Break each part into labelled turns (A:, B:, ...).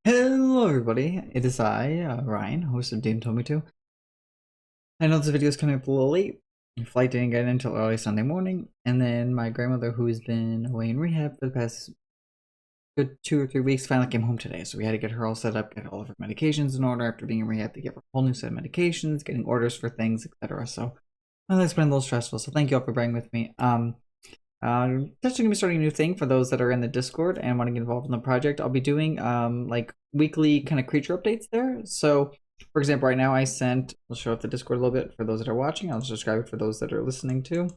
A: Hello everybody, it is I, Ryan, host of Dane Told Me To. I know this video is coming up a little late. My flight didn't get in until early Sunday morning, and then my grandmother, who has been away in rehab for the past good 2 or 3 weeks, finally came home today. So we had to get her all set up, get all of her medications in order after being in rehab to give her a whole new set of medications, getting orders for things, etc. So that's been a little stressful, so thank you all for bearing with me. That's gonna be starting a new thing for those that are in the Discord and want to get involved in the project. I'll be doing like weekly kind of creature updates there. So, for example, right now I'll show up the Discord a little bit for those that are watching. I'll just describe it for those that are listening too.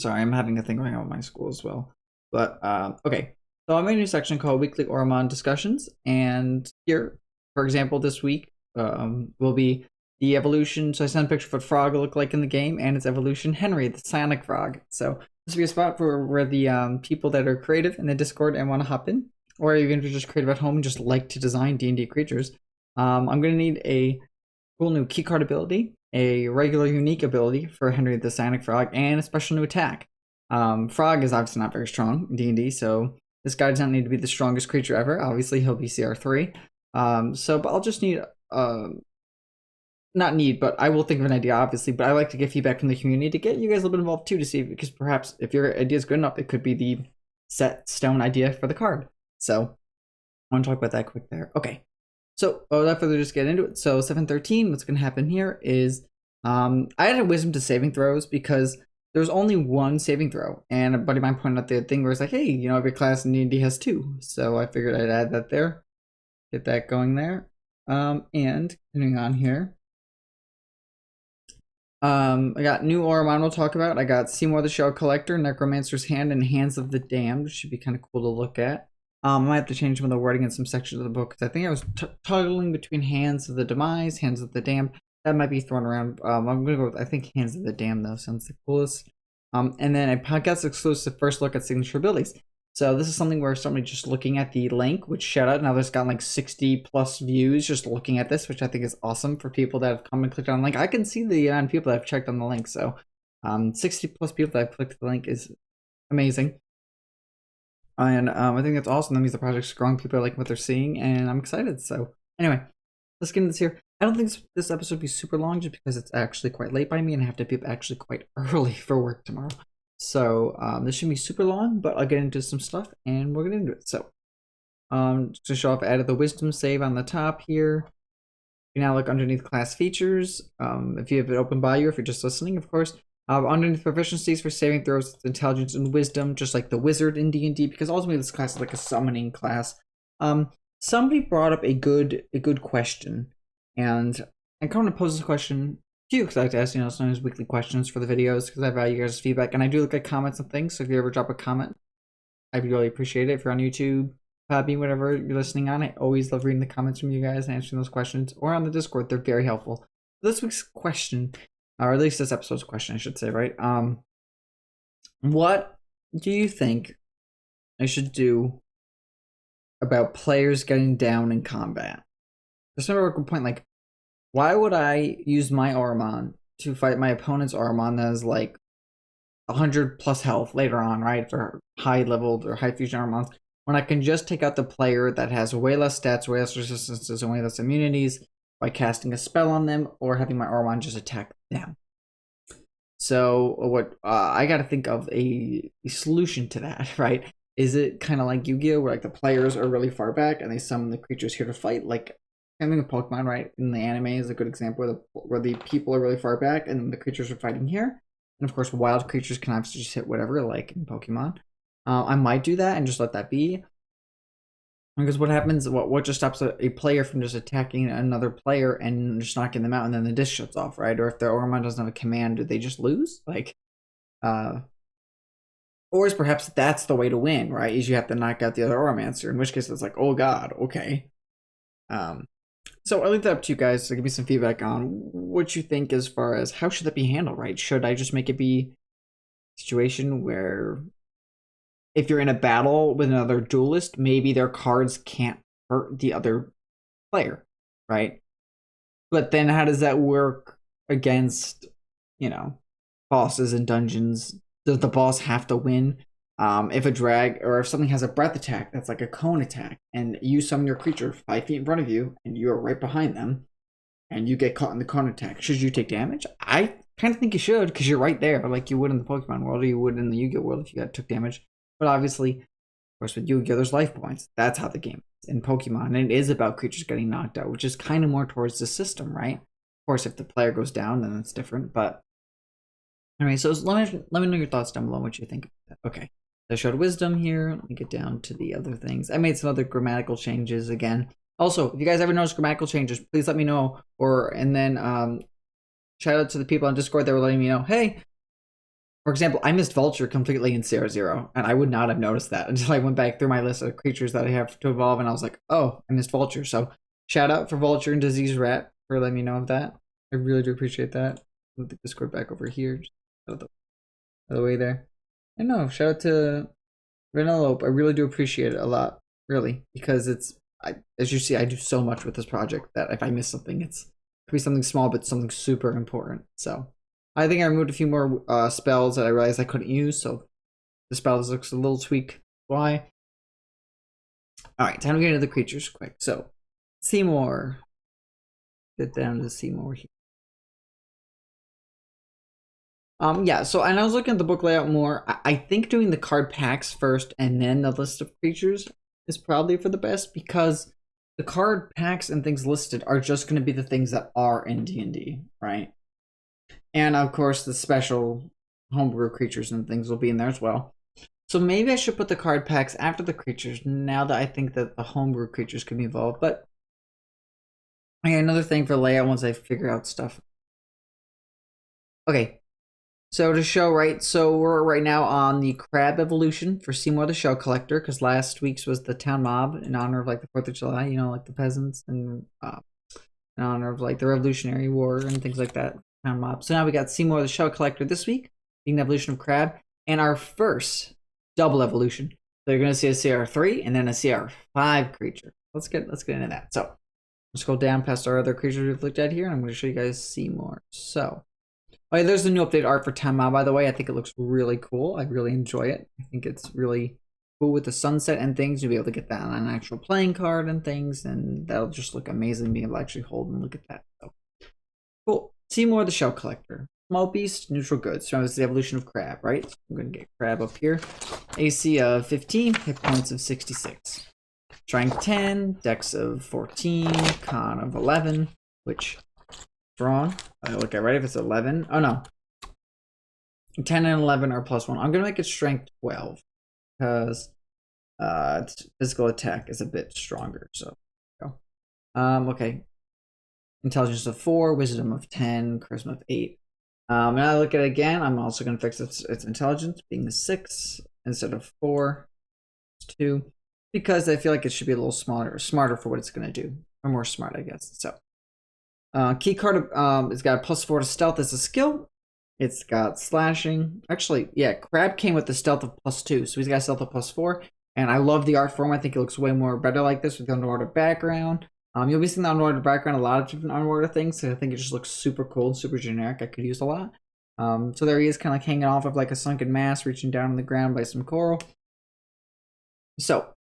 A: Sorry, I'm having a thing going on with my school as well. But okay, so I made a new section called Weekly Auromon Discussions, and here, for example, this week will be the evolution. So I sent a picture of what frog will look like in the game and its evolution, Henry, the psionic frog. So this will be a spot for where the people that are creative in the Discord and want to hop in, or even if you're just creative at home and just like to design D&D creatures. I'm going to need a cool new keycard ability, a regular unique ability for Henry the Psionic Frog, and a special new attack. Frog is obviously not very strong in D&D, so this guy does not need to be the strongest creature ever. Obviously, he'll be CR3. But I'll just need not need, but I will think of an idea, obviously. But I like to get feedback from the community to get you guys a little bit involved too, to see, because perhaps if your idea is good enough, it could be the set stone idea for the card. So I want to talk about that quick there. Okay. So without further ado, just get into it. So 713, what's going to happen here is I added wisdom to saving throws because there's only one saving throw. And a buddy of mine pointed out the thing where it's like, hey, you know, every class in D&D has 2. So I figured I'd add that there. Get that going there. And continuing on here. I got new Auromon we'll talk about. I got Seymour the Shell Collector, Necromancer's Hand, and Hands of the Damned. Should be kind of cool to look at. I might have to change some of the wording in some sections of the book, because I think I was toggling between Hands of the Demise, Hands of the Damned. That might be thrown around. I'm going to go with, I think, Hands of the Damned, though, sounds the coolest. And then a podcast exclusive first look at signature abilities. So this is something where somebody just looking at the link, which shout out, now there's gotten like 60 plus views just looking at this, which I think is awesome for people that have come and clicked on the link. I can see the people that have checked on the link. So 60 plus people that have clicked the link is amazing. And I think that's awesome. That means the project's growing. People are liking what they're seeing, and I'm excited. So anyway, let's get into this here. I don't think this episode will be super long just because it's actually quite late by me and I have to be up actually quite early for work tomorrow. So this shouldn't be super long, but I'll get into some stuff and we'll get into it. So to show off, I added the wisdom save on the top here. You now look underneath class features. If you have it open by you, if you're just listening, of course. Underneath proficiencies for saving throws, it's intelligence and wisdom, just like the wizard in D&D, because ultimately this class is like a summoning class. Somebody brought up a good question, and I kind of pose this question to you because I like to ask, sometimes weekly questions for the videos because I value your guys' feedback, and I do look at comments and things. So if you ever drop a comment, I'd really appreciate it. If you're on YouTube, Podbean, whatever you're listening on, I always love reading the comments from you guys and answering those questions, or on the Discord. They're very helpful. This week's question, or at least this episode's question, I should say, right? What do you think I should do about players getting down in combat? Just remember a point, like, why would I use my Auromon to fight my opponent's Auromon that is like 100 plus health later on, right? For high leveled or high fusion Auromons, when I can just take out the player that has way less stats, way less resistances, and way less immunities by casting a spell on them or having my Auromon just attack them. So what I got to think of a solution to that, right? Is it kind of like Yu-Gi-Oh, where like the players are really far back and they summon the creatures here to fight? Like I think of Pokemon, right? In the anime is a good example where the people are really far back and the creatures are fighting here. And of course, wild creatures can obviously just hit whatever, like in Pokemon. I might do that and just let that be. Because what happens, what just stops a player from just attacking another player and just knocking them out, and then the disc shuts off, right? Or if their Auromon doesn't have a command, do they just lose? Like, or is perhaps that's the way to win, right? Is you have to knock out the other Auromancer, in which case it's like, oh god, okay. So I'll leave that up to you guys to give me some feedback on what you think as far as how should that be handled, right? Should I just make it be a situation where if you're in a battle with another duelist, maybe their cards can't hurt the other player, right? But then how does that work against, bosses in dungeons? Does the boss have to win? If a drag or if something has a breath attack that's like a cone attack, and you summon your creature 5 feet in front of you, and you are right behind them, and you get caught in the cone attack, should you take damage? I kind of think you should, because you're right there, like you would in the Pokemon world, or you would in the Yu-Gi-Oh world if you took damage. But obviously, of course, with Yu-Gi-Oh, there's life points. That's how the game is in Pokemon, and it is about creatures getting knocked out, which is kind of more towards the system, right? Of course, if the player goes down, then it's different. But anyway, so let me know your thoughts down below. What you think of that? Okay, I showed wisdom here. Let me get down to the other things. I made some other grammatical changes again. Also, if you guys ever notice grammatical changes, please let me know. And then shout out to the people on Discord that were letting me know. Hey, for example, I missed Vulture completely in CR0, and I would not have noticed that until I went back through my list of creatures that I have to evolve, and I was like, oh, I missed Vulture. So shout out for Vulture and Disease Rat for letting me know of that. I really do appreciate that. Move the Discord back over here, just out of the way there. And no, shout out to Vanellope. I really do appreciate it a lot, really, because as you see, I do so much with this project that if I miss something, it could be something small, but something super important. So I think I removed a few more spells that I realized I couldn't use, so the spells looks a little tweaked. Why? All right, time to get into the creatures quick. So Seymour, get down to Seymour here. Yeah, so and I was looking at the book layout more. I think doing the card packs first and then the list of creatures is probably for the best, because the card packs and things listed are just going to be the things that are in D&D, right? And of course, the special homebrew creatures and things will be in there as well. So maybe I should put the card packs after the creatures, now that I think that the homebrew creatures can be involved. But okay, another thing for layout once I figure out stuff. Okay, so to show, right, so we're right now on the crab evolution for Seymour the Shell Collector, because last week's was the town mob in honor of like the 4th of July, you know, like the peasants, and in honor of like the Revolutionary War and things like that, town mob. So now we got Seymour the Shell Collector this week, being the evolution of crab, and our first double evolution. So you're going to see a CR3 and then a CR5 creature. Let's get into that. So let's go down past our other creatures we've looked at here, and I'm going to show you guys Seymour. So oh, yeah, there's the new update art for Tenma, by the way. I think it looks really cool. I really enjoy it. I think it's really cool with the sunset and things. You'll be able to get that on an actual playing card and things, and that'll just look amazing being able to actually hold and look at that. So cool. Seymour the Shell Collector. Small beast, neutral good. So it's the evolution of crab, right? So I'm going to get crab up here. AC of 15, hit points of 66. Strength 10, dex of 14, con of 11, which strong. Look at right if it's 11. Oh no, 10 and 11 are +1. I'm gonna make it strength 12 because its physical attack is a bit stronger. So okay, intelligence of 4, wisdom of 10, charisma of 8. And I look at it again. I'm also gonna fix its intelligence being a 6 instead of 4. It's 2, because I feel like it should be a little smarter for what it's gonna do, or more smart, I guess. So. Key card, it's got a +4 to stealth as a skill. It's got slashing. Actually, yeah, crab came with the stealth of +2, so he's got stealth of +4. And I love the art form. I think it looks way more better like this with the underwater background. You'll be seeing the underwater background, a lot of different underwater things. So I think it just looks super cool and super generic. I could use a lot. So there he is, kind of like hanging off of like a sunken mass, reaching down on the ground by some coral. So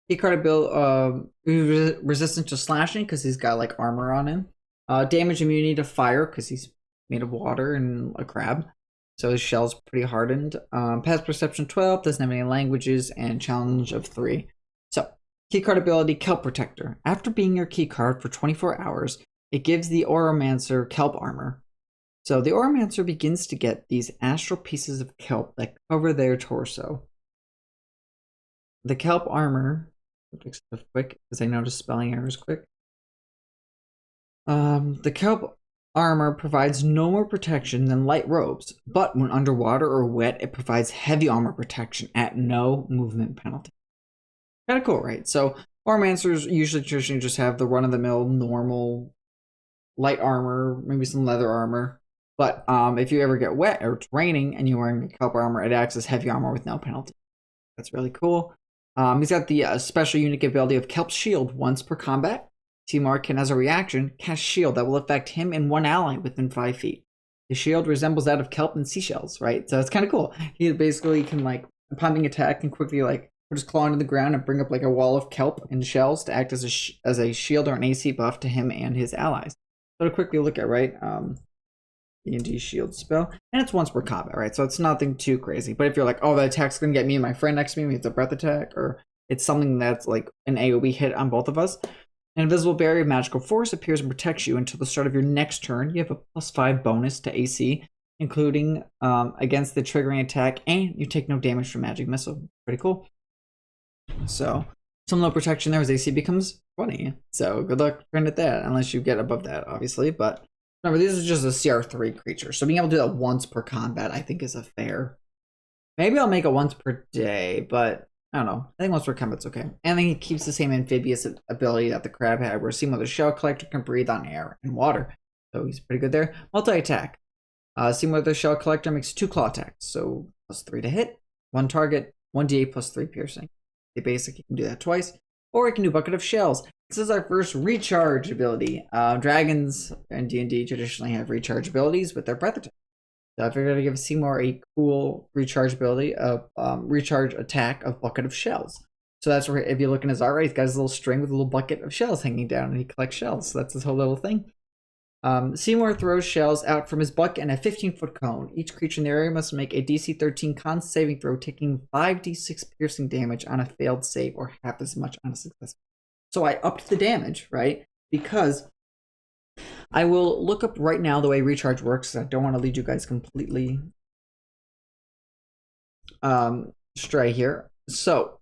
A: key card ability, resistant to slashing because he's got like armor on him. Damage immunity to fire because he's made of water and a crab. So his shell's pretty hardened. Passive perception 12, doesn't have any languages, and challenge of 3. So, keycard ability, Kelp Protector. After being your keycard for 24 hours, it gives the Oromancer kelp armor. So the Oromancer begins to get these astral pieces of kelp that cover their torso. The kelp armor, I'll fix this quick because I noticed spelling errors quick. The kelp armor provides no more protection than light robes, but when underwater or wet, it provides heavy armor protection at no movement penalty. Kind of cool, right? So Oromancers usually traditionally just have the run-of-the-mill normal light armor, maybe some leather armor. But if you ever get wet or it's raining and you're wearing kelp armor, it acts as heavy armor with no penalty. That's really cool. He's got the special unique ability of Kelp Shield once per combat. Seymour can, as a reaction, cast Shield that will affect him and one ally within 5 feet. The shield resembles that of kelp and seashells, right? So it's kind of cool. He basically can like pumping attack can quickly like put his claw into the ground and bring up like a wall of kelp and shells to act as a shield or an AC buff to him and his allies. So to quickly look at, right, D&D shield spell, and it's once per combat, right? So it's nothing too crazy. But if you're like, oh, that attack's gonna get me and my friend next to me, it's a breath attack, or it's something that's like an AoE hit on both of us, an invisible barrier of magical force appears and protects you until the start of your next turn. You have a +5 bonus to AC, including against the triggering attack, and you take no damage from magic missile. Pretty cool. So some low protection there as AC becomes 20. So good luck trying at that, unless you get above that, obviously. But remember, this is just a CR3 creature, so being able to do that once per combat, I think, is a fair. Maybe I'll make it once per day, but I don't know. I think once per combat's okay. And then he keeps the same amphibious ability that the crab had, where Seymour the Shell Collector can breathe on air and water. So he's pretty good there. Multi-attack. Seymour the Shell Collector makes 2 claw attacks, so +3 to hit, 1 target, 1d8 +3 piercing. The basic, you can do that twice. Or you can do Bucket of Shells. This is our first recharge ability. Dragons and D&D traditionally have recharge abilities with their breath attack. So if you're going to give Seymour a cool recharge ability of recharge attack of Bucket of Shells. So that's where, if you look in his art, right, he's got his little string with a little bucket of shells hanging down, and he collects shells. So that's his whole little thing. Seymour throws shells out from his bucket in a 15-foot cone. Each creature in the area must make a DC 13 con saving throw, taking 5d6 piercing damage on a failed save, or half as much on a successful. So I upped the damage, right? Because I will look up right now the way recharge works. I don't want to lead you guys completely stray here. So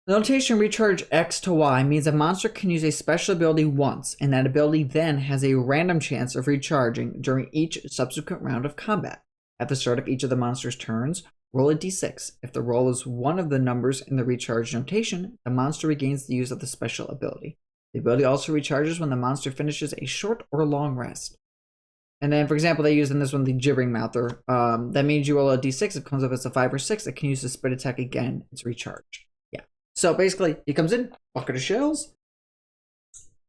A: the notation recharge X to Y means a monster can use a special ability once, and that ability then has a random chance of recharging during each subsequent round of combat. At the start of each of the monster's turns, roll a d6. If the roll is one of the numbers in the recharge notation, the monster regains the use of the special ability. The ability also recharges when the monster finishes a short or long rest. And then, for example, they use in this one the Gibbering Mouther. That means you roll a d6. If it comes up as a 5 or 6, it can use the spit attack again. It's recharged. So basically, he comes in, Bucket of Shells,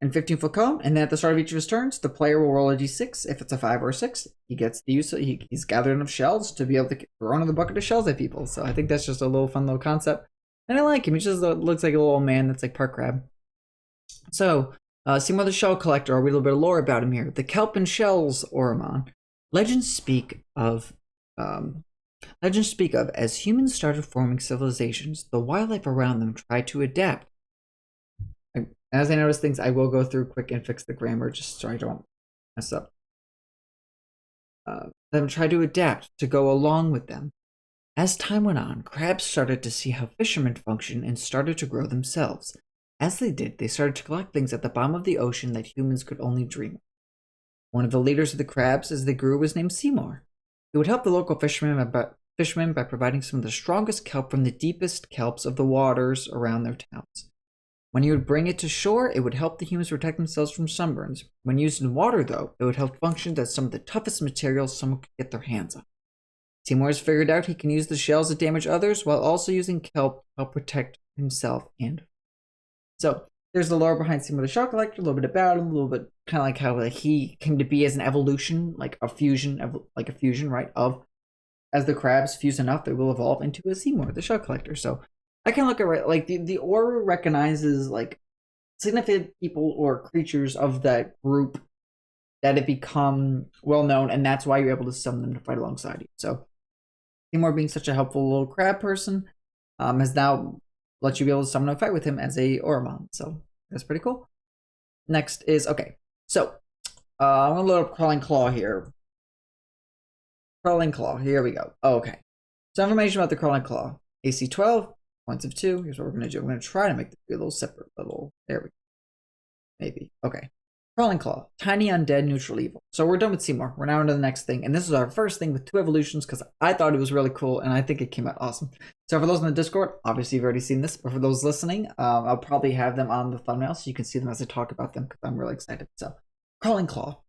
A: and 15-foot cone, and then at the start of each of his turns, the player will roll a d6. If it's a 5 or a 6, he gets the use of, he's gathered enough shells to be able to throw into the bucket of shells at people. So I think that's just a little fun little concept. And I like him. He just looks like a little old man that's like park crab. So, Seymour the Shell Collector, a little bit of lore about him here. The Kelp and Shells Auromon. Legends speak of as humans started forming civilizations, the wildlife around them tried to adapt. As I notice things, I will go through quick and fix the grammar just so I don't mess up. Them tried to adapt to go along with them. As time went on, crabs started to see how fishermen function and started to grow themselves. As they did, they started to collect things at the bottom of the ocean that humans could only dream of. One of the leaders of the crabs as they grew was named Seymour. He would help the local fishermen by providing some of the strongest kelp from the deepest kelps of the waters around their towns. When he would bring it to shore, it would help the humans protect themselves from sunburns. When used in water, though, it would help function as some of the toughest materials someone could get their hands on. Seymour has figured out he can use the shells to damage others while also using kelp to help protect himself and. So there's the lore behind Seymour the Shell Collector, a little bit about him, a little bit kind of like how he came to be as an evolution, like a fusion, right? Of as the crabs fuse enough, they will evolve into a Seymour the Shell Collector. So I can look at like the aura recognizes like significant people or creatures of that group that have become well known, and that's why you're able to summon them to fight alongside you. So Seymour, being such a helpful little crab person, has now let you be able to summon a fight with him as a Auromon. So that's pretty cool. Next is okay. So I'm gonna load up Crawling Claw here. Crawling Claw. Here we go. Okay. So information about the Crawling Claw. AC 12, points of 2. Here's what we're gonna do. I'm gonna try to make this be a little separate. There we go. Maybe. Okay. Crawling Claw, tiny undead neutral evil. So we're done with Seymour. We're now into the next thing, and this is our first thing with 2 evolutions because I thought it was really cool, and I think it came out awesome. So for those in the Discord, obviously you've already seen this, but for those listening, I'll probably have them on the thumbnail so you can see them as I talk about them because I'm really excited. So, Crawling Claw,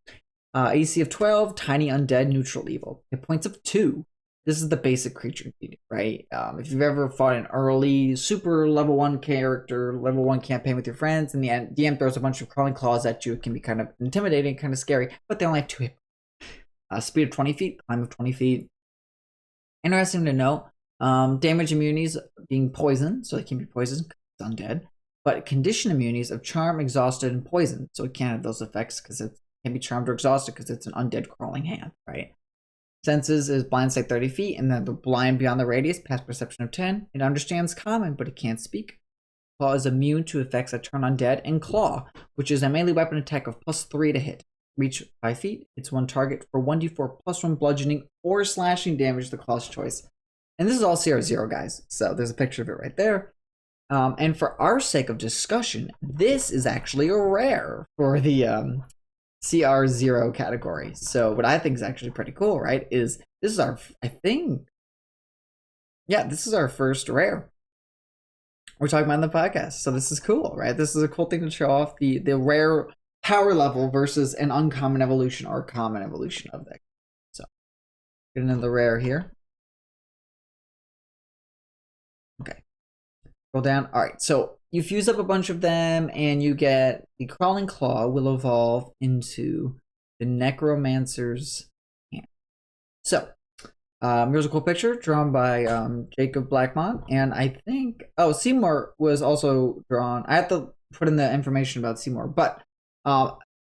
A: AC of 12, tiny undead neutral evil. Hit points of 2. This is the basic creature needed, right? If you've ever fought an early, super level 1 character, level 1 campaign with your friends, and the DM throws a bunch of crawling claws at you, it can be kind of intimidating, kind of scary, but they only have 2 hit. Speed of 20 feet, climb of 20 feet. Interesting to note. Damage immunities being poisoned, so it can be poisoned because it's undead. But condition immunities of charm, exhausted, and poisoned, so it can't have those effects because it can be charmed or exhausted because it's an undead crawling hand, right? Senses is blind sight 30 feet, and then the blind beyond the radius, past perception of 10. It understands common, but it can't speak. Claw is immune to effects that turn undead, and Claw, which is a melee weapon attack of +3 to hit. Reach 5 feet. It's one target for 1d4 +1 bludgeoning or slashing damage, the Claw's choice. And this is all CR0, guys, so there's a picture of it right there. And for our sake of discussion, this is actually a rare for the CR0 category. So what I think is actually pretty cool, right, is this is our, this is our first rare we're talking about in the podcast. So this is cool, right? This is a cool thing to show off the rare power level versus an uncommon evolution or common evolution of that. So getting into the rare here. Okay. Scroll down. All right, so you fuse up a bunch of them and you get the Crawling Claw will evolve into the Necromancer's hand. So here's a cool picture drawn by Jacob Blackmont, and I think Seymour was also drawn. I have to put in the information about Seymour, but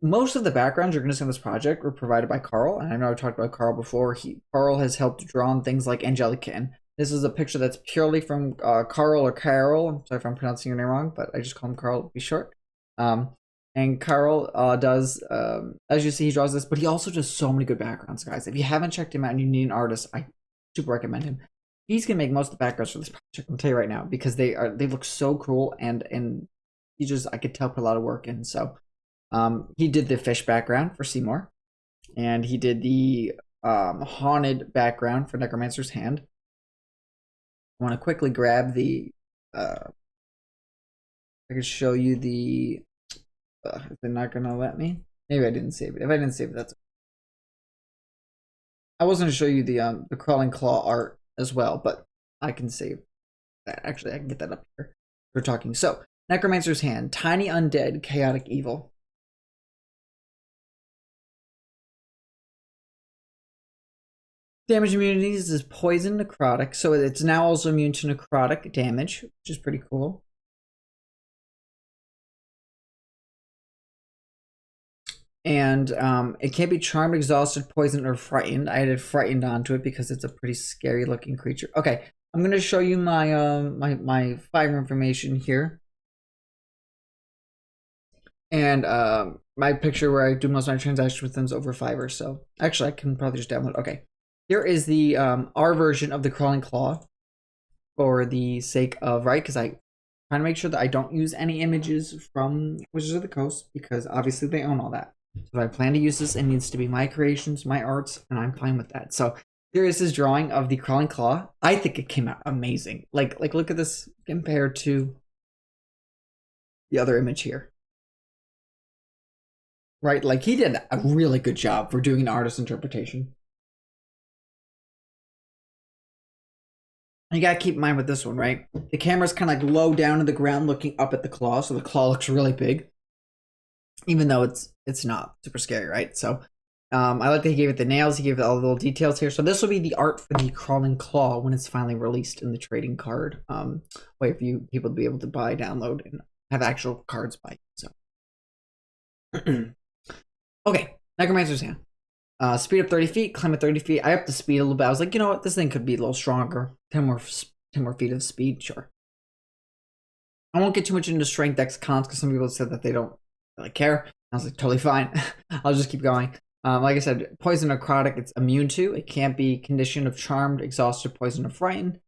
A: most of the backgrounds you're going to see on this project were provided by Carl, and I know I talked about Carl before. Carl has helped draw on things like Angelican. This is a picture that's purely from Carl or Carol. I'm sorry if I'm pronouncing your name wrong, but I just call him Carl to be short. And Carl does, as you see, he draws this, but he also does so many good backgrounds, guys. If you haven't checked him out and you need an artist, I super recommend him. He's gonna make most of the backgrounds for this project. I'll tell you right now because they look so cool, and he just, I could tell, put a lot of work in. So he did the fish background for Seymour, and he did the haunted background for Necromancer's Hand. I want to quickly grab the. I could show you the. If they're not gonna let me, maybe I didn't save it. If I didn't save it, that's. I was gonna show you the Crawling Claw art as well, but I can save that. Actually, I can get that up here. We're talking. So, Necromancer's Hand, tiny undead, chaotic evil. Damage immunities is poison, necrotic, so it's now also immune to necrotic damage, which is pretty cool. And it can't be charmed, exhausted, poisoned, or frightened. I added frightened onto it because it's a pretty scary looking creature. Okay, I'm gonna show you my my Fiverr information here, and my picture where I do most of my transactions with them is over Fiverr. So actually, I can probably just download. Okay, here is the our version of the Crawling Claw, for the sake of because I trying to make sure that I don't use any images from Wizards of the Coast because obviously they own all that. So if I plan to use this, it needs to be my creations, my arts, and I'm fine with that. So here is this drawing of the Crawling Claw. I think it came out amazing. Like look at this compared to the other image here. Right? Like he did a really good job for doing an artist interpretation. You gotta keep in mind with this one, right? The camera's kind of like low down to the ground looking up at the claw, so the claw looks really big. Even though it's not super scary, right? So I like that he gave it the nails, he gave it all the little details here. So this will be the art for the Crawling Claw when it's finally released in the trading card way for you people to be able to buy, download, and have actual cards by. So okay, Necromancer's Hand. Speed up 30 feet, climb at 30 feet. I upped the speed a little bit. I was like, you know what, this thing could be a little stronger. 10 more feet of speed, sure. I won't get too much into strength dex cons because some people said that they don't really care. I was like, totally fine. I'll just keep going. Like I said, poison necrotic, it's immune to. It can't be condition of charmed, exhausted, poisoned, or frightened.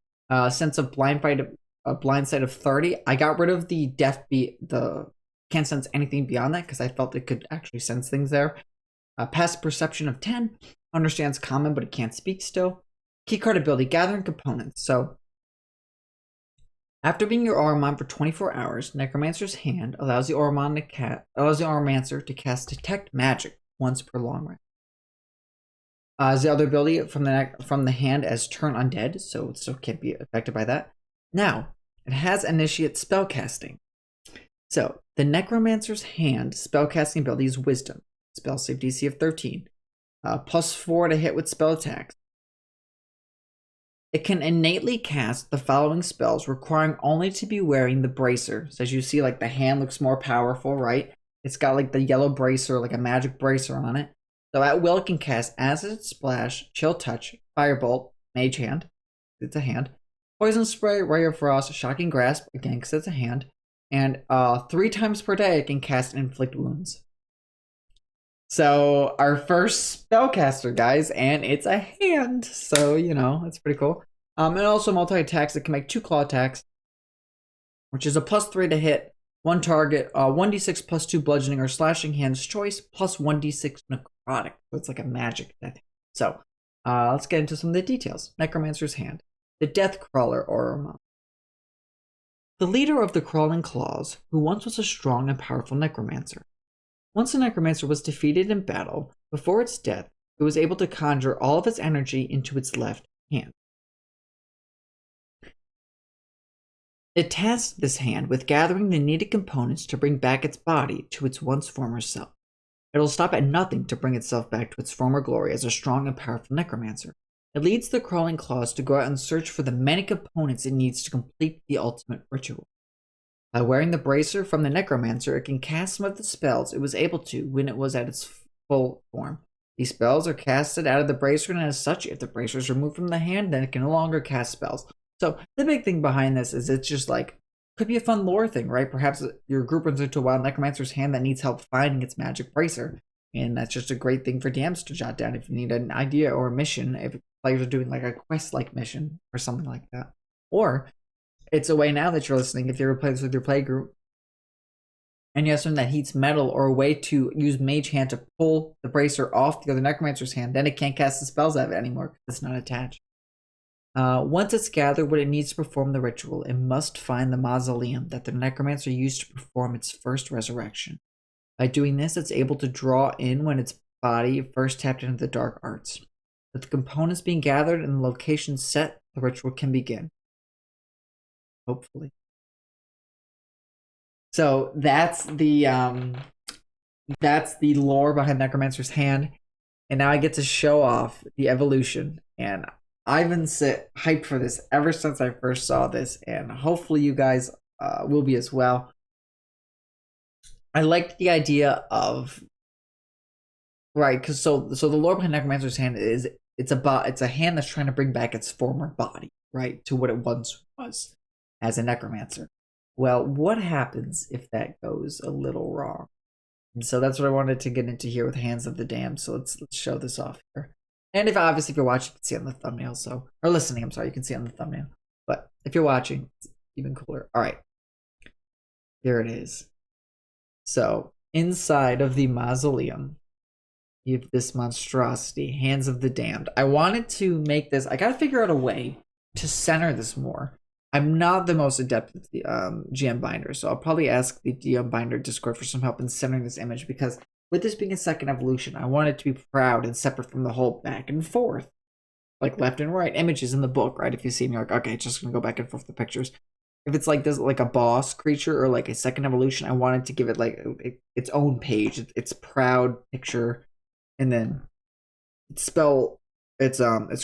A: Sense of blind sight of 30. I got rid of the death can't sense anything beyond that because I felt it could actually sense things there. Passive perception of 10. Understands common, but it can't speak still. Keycard ability, gathering components. So after being your Auromon for 24 hours, Necromancer's Hand allows the Auromancer to cast Detect Magic once per long rest. As the other ability from the hand as Turn Undead, so it still can't be affected by that. Now, it has Initiate Spellcasting. So, the Necromancer's Hand spellcasting ability is Wisdom. Spell save DC of 13. +4 to hit with spell attacks. It can innately cast the following spells, requiring only to be wearing the bracer. So as you see, like the hand looks more powerful, right? It's got like the yellow bracer, like a magic bracer on it. So at will, it can cast Acid Splash, Chill Touch, Firebolt, Mage Hand, it's a hand, Poison Spray, Ray of Frost, Shocking Grasp, again because it's a hand, and 3 times per day it can cast Inflict Wounds. So our first spellcaster, guys, and it's a hand. So, you know, that's pretty cool. And also multi-attacks. It can make 2 claw attacks, which is a +3 to hit, 1 target, 1d6 +2 bludgeoning or slashing, hand's choice, plus 1d6 necrotic. So it's like a magic death. So let's get into some of the details. Necromancer's Hand. The Death Crawler Auromon. The leader of the Crawling Claws, who once was a strong and powerful necromancer. Once a necromancer was defeated in battle, before its death, it was able to conjure all of its energy into its left hand. It tasked this hand with gathering the needed components to bring back its body to its once former self. It will stop at nothing to bring itself back to its former glory as a strong and powerful necromancer. It leads the Crawling Claws to go out and search for the many components it needs to complete the ultimate ritual. By wearing the bracer from the necromancer, it can cast some of the spells it was able to when it was at its full form. These spells are casted out of the bracer, and as such, if the bracer is removed from the hand, then it can no longer cast spells. So the big thing behind this is it's just like, could be a fun lore thing, right? Perhaps your group runs into a wild necromancer's hand that needs help finding its magic bracer, and that's just a great thing for DMs to jot down if you need an idea or a mission, if players are doing like a quest-like mission or something like that. Or it's a way now that you're listening, if you ever play this with your play group, and you have something that heats metal or a way to use Mage Hand to pull the bracer off the other necromancer's hand, then it can't cast the spells out of it anymore because it's not attached. Once it's gathered what it needs to perform the ritual, it must find the mausoleum that the necromancer used to perform its first resurrection. By doing this, it's able to draw in when its body first tapped into the dark arts. With the components being gathered and the location set, the ritual can begin. Hopefully. So that's the lore behind Necromancer's Hand, and now I get to show off the evolution. And I've been hyped for this ever since I first saw this, and hopefully you guys will be as well. I liked the idea of because so the lore behind Necromancer's Hand is it's a hand that's trying to bring back its former body, right, to what it once was as a necromancer. Well, what happens if that goes a little wrong? And so that's what I wanted to get into here with Hands of the Damned. So let's show this off here. And if you're watching, you can see on the thumbnail. Or listening, I'm sorry, you can see on the thumbnail. But if you're watching, it's even cooler. All right, here it is. So inside of the mausoleum, you have this monstrosity, Hands of the Damned. I wanted to make this. I gotta figure out a way to center this more. I'm not the most adept with the GM Binder, so I'll probably ask the GM Binder Discord for some help in centering this image, because with this being a second evolution, I want it to be proud and separate from the whole back and forth, like left and right images in the book, right? If you see me, like, okay, it's just gonna go back and forth the pictures. If it's like this, like a boss creature or like a second evolution, I wanted to give it like its own page, its proud picture, and then its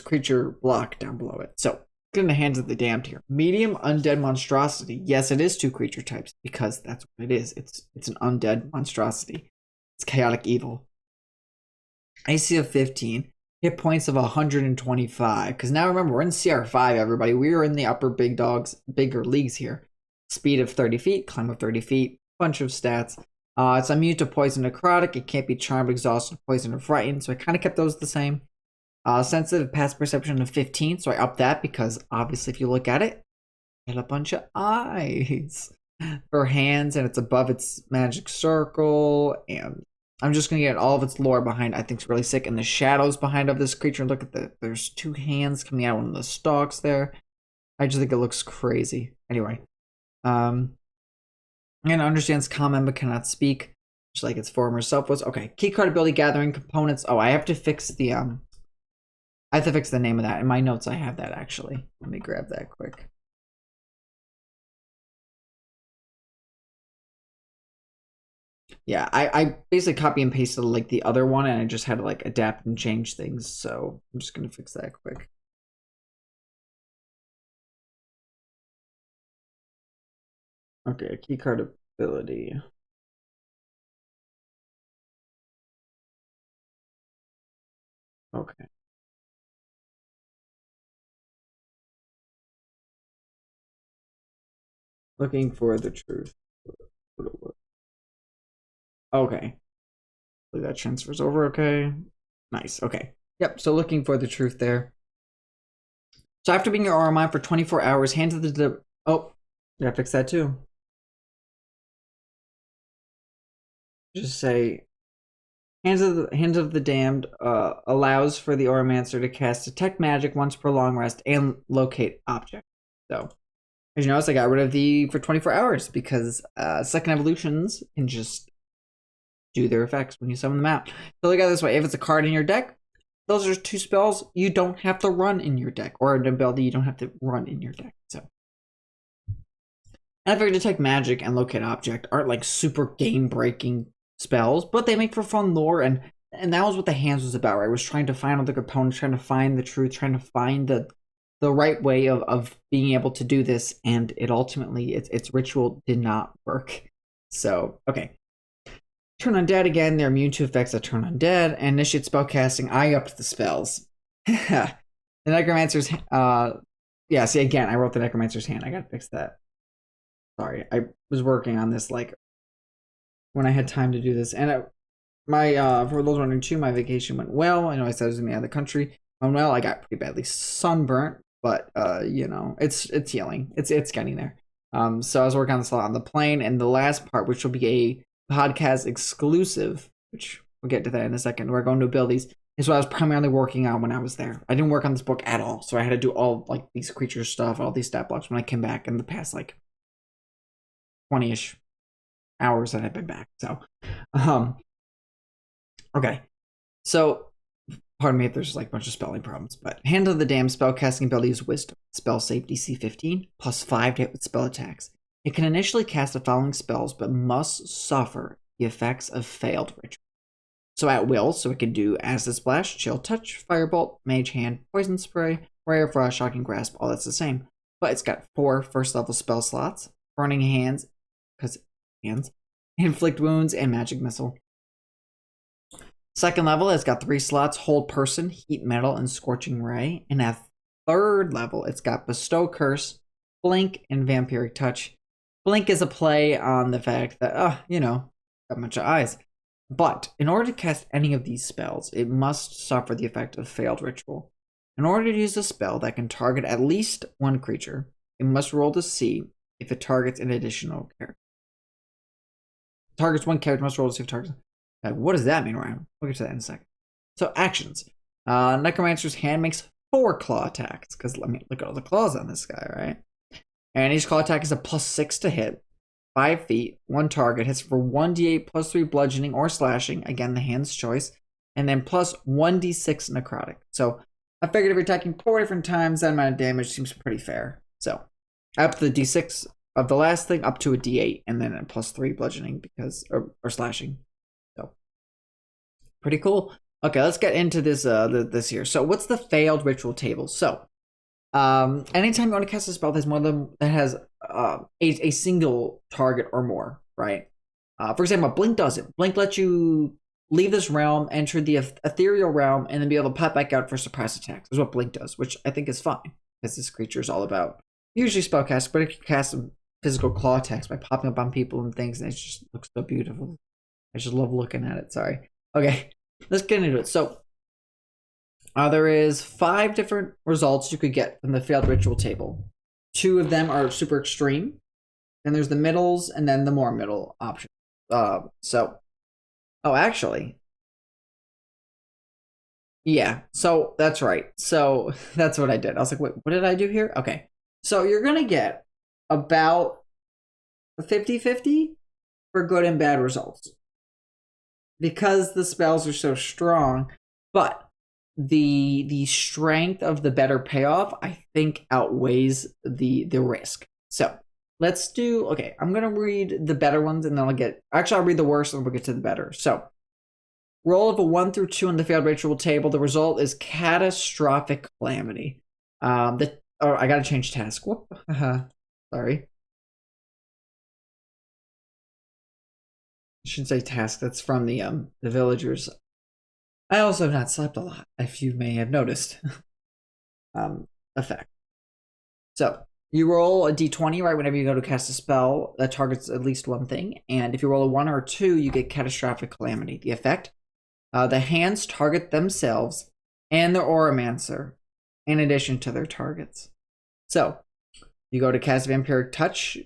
A: creature block down below it. So in the Hands of the Damned here. Medium undead monstrosity. Yes, it is 2 creature types because that's what it is. It's an undead monstrosity. It's chaotic evil. AC of 15. Hit points of 125. Because now remember, we're in CR5, everybody. We are in the upper bigger leagues here. Speed of 30 feet, climb of 30 feet, bunch of stats. It's immune to poison, necrotic. It can't be charmed, exhausted, poison, or frightened. So I kind of kept those the same. Sensitive past perception of 15, so I upped that because obviously if you look at it, got a bunch of eyes for hands, and it's above its magic circle, and I'm just gonna get all of its lore behind. I think it's really sick, and the shadows behind of this creature. Look at there's 2 hands coming out of one of the stalks there. I just think it looks crazy. Anyway, and understands common but cannot speak, just like its former self was. Okay, keycard ability gathering components. Oh, I have to fix the I have to fix the name of that. In my notes, I have that actually. Let me grab that quick. Yeah, I basically copy and pasted like the other one, and I just had to like adapt and change things. So I'm just gonna fix that quick. Okay, key card ability. Okay. Looking for the truth. Okay. That transfers over, okay. Nice, okay. Yep, so looking for the truth there. So after being your Auromon for 24 hours, hands of the... Oh, gotta fix that too. Just say... Hands of the Damned allows for the Oromancer to cast Detect Magic once per long rest and locate object. So, as you notice, I got rid of the for 24 hours because second evolutions can just do their effects when you summon them out. So look at it this way: if it's a card in your deck, those are two spells you don't have to run in your deck, or an ability you don't have to run in your deck. So, and I figured Detect Magic and Locate Object aren't like super game breaking spells, but they make for fun lore, and that was what the hands was about, right? Was trying to find other components, trying to find the truth, trying to find the right way of being able to do this, and it ultimately its ritual did not work. So okay. Turn undead again, they're immune to effects that turn undead, and initiate spellcasting. I upped the spells. The Necromancer's yeah, see again, I wrote the Necromancer's hand. I gotta fix that. Sorry, I was working on this like when I had time to do this. And my for those wondering too, my vacation went well. I know I said I was gonna be out of the country. Well, I got pretty badly sunburnt, but you know, it's healing. It's getting there. So I was working on this a lot on the plane, and the last part, which will be a podcast exclusive, which we'll get to that in a second. We're going to abilities. Is what I was primarily working on when I was there. I didn't work on this book at all, so I had to do all like these creature stuff, all these stat blocks when I came back in the past like 20-ish hours that I've been back. So, okay. So, pardon me if there's like a bunch of spelling problems, but Hand of the Damned spellcasting ability is Wisdom. Spell save DC 15, plus 5 to hit with spell attacks. It can initially cast the following spells, but must suffer the effects of failed ritual. So at will, so it can do Acid Splash, Chill Touch, Firebolt, Mage Hand, Poison Spray, Rare Frost, Shocking Grasp, all that's the same. But it's got 4 first level spell slots, Burning Hands, because hands, Inflict Wounds, and Magic Missile. Second level, it's got 3 slots, Hold Person, Heat Metal, and Scorching Ray. And at third level, it's got Bestow Curse, Blink, and Vampiric Touch. Blink is a play on the fact that, you know, got a bunch of eyes. But in order to cast any of these spells, it must suffer the effect of failed ritual. In order to use a spell that can target at least one creature, it must roll to see if it targets an additional character. Targets one character, must roll to see if it targets. What does that mean, Ryan? We'll get to that in a second. So actions. Necromancer's hand makes 4 claw attacks, because let me look at all the claws on this guy, right? And each claw attack is a +6 to hit. 5 feet, 1 target, hits for 1d8 plus 3 bludgeoning or slashing, again the hand's choice, and then plus 1d6 necrotic. So I figured if you're attacking 4 different times, that amount of damage seems pretty fair. So up to the d6 of the last thing, up to a d8, and then a plus 3 bludgeoning because or slashing. So pretty cool. Okay, let's get into this this here. So what's the failed ritual table? So anytime you want to cast a spell that has a single target or more, right? For example, Blink doesn't. Blink lets you leave this realm, enter the ethereal realm, and then be able to pop back out for surprise attacks. Is what Blink does, which I think is fine because this creature is all about usually spellcast, but it can cast some physical claw attacks by popping up on people and things, and it just looks so beautiful. I just love looking at it. Sorry. Okay, let's get into it. So there is 5 different results you could get from the failed ritual table. 2 of them are super extreme. Then there's the middles, and then the more middle option. Actually, yeah. So that's right. So that's what I did. I was like, wait, what did I do here? Okay. So you're gonna get about 50-50 for good and bad results because the spells are so strong, but the strength of the better payoff I think outweighs the risk. So let's do, okay, I'm gonna read the better ones and then I'll read the worst and we'll get to the better. So roll of a 1 through 2 on the failed ritual table. The result is Catastrophic Calamity. I gotta change task. Whoop. Sorry. should say task. That's from the villagers. I also have not slept a lot, if you may have noticed. Effect. So you roll a d20, right, whenever you go to cast a spell that targets at least one thing. And if you roll a 1 or a 2, you get Catastrophic Calamity. The effect, the hands target themselves and the Oromancer in addition to their targets. So you go to cast Vampiric Touch.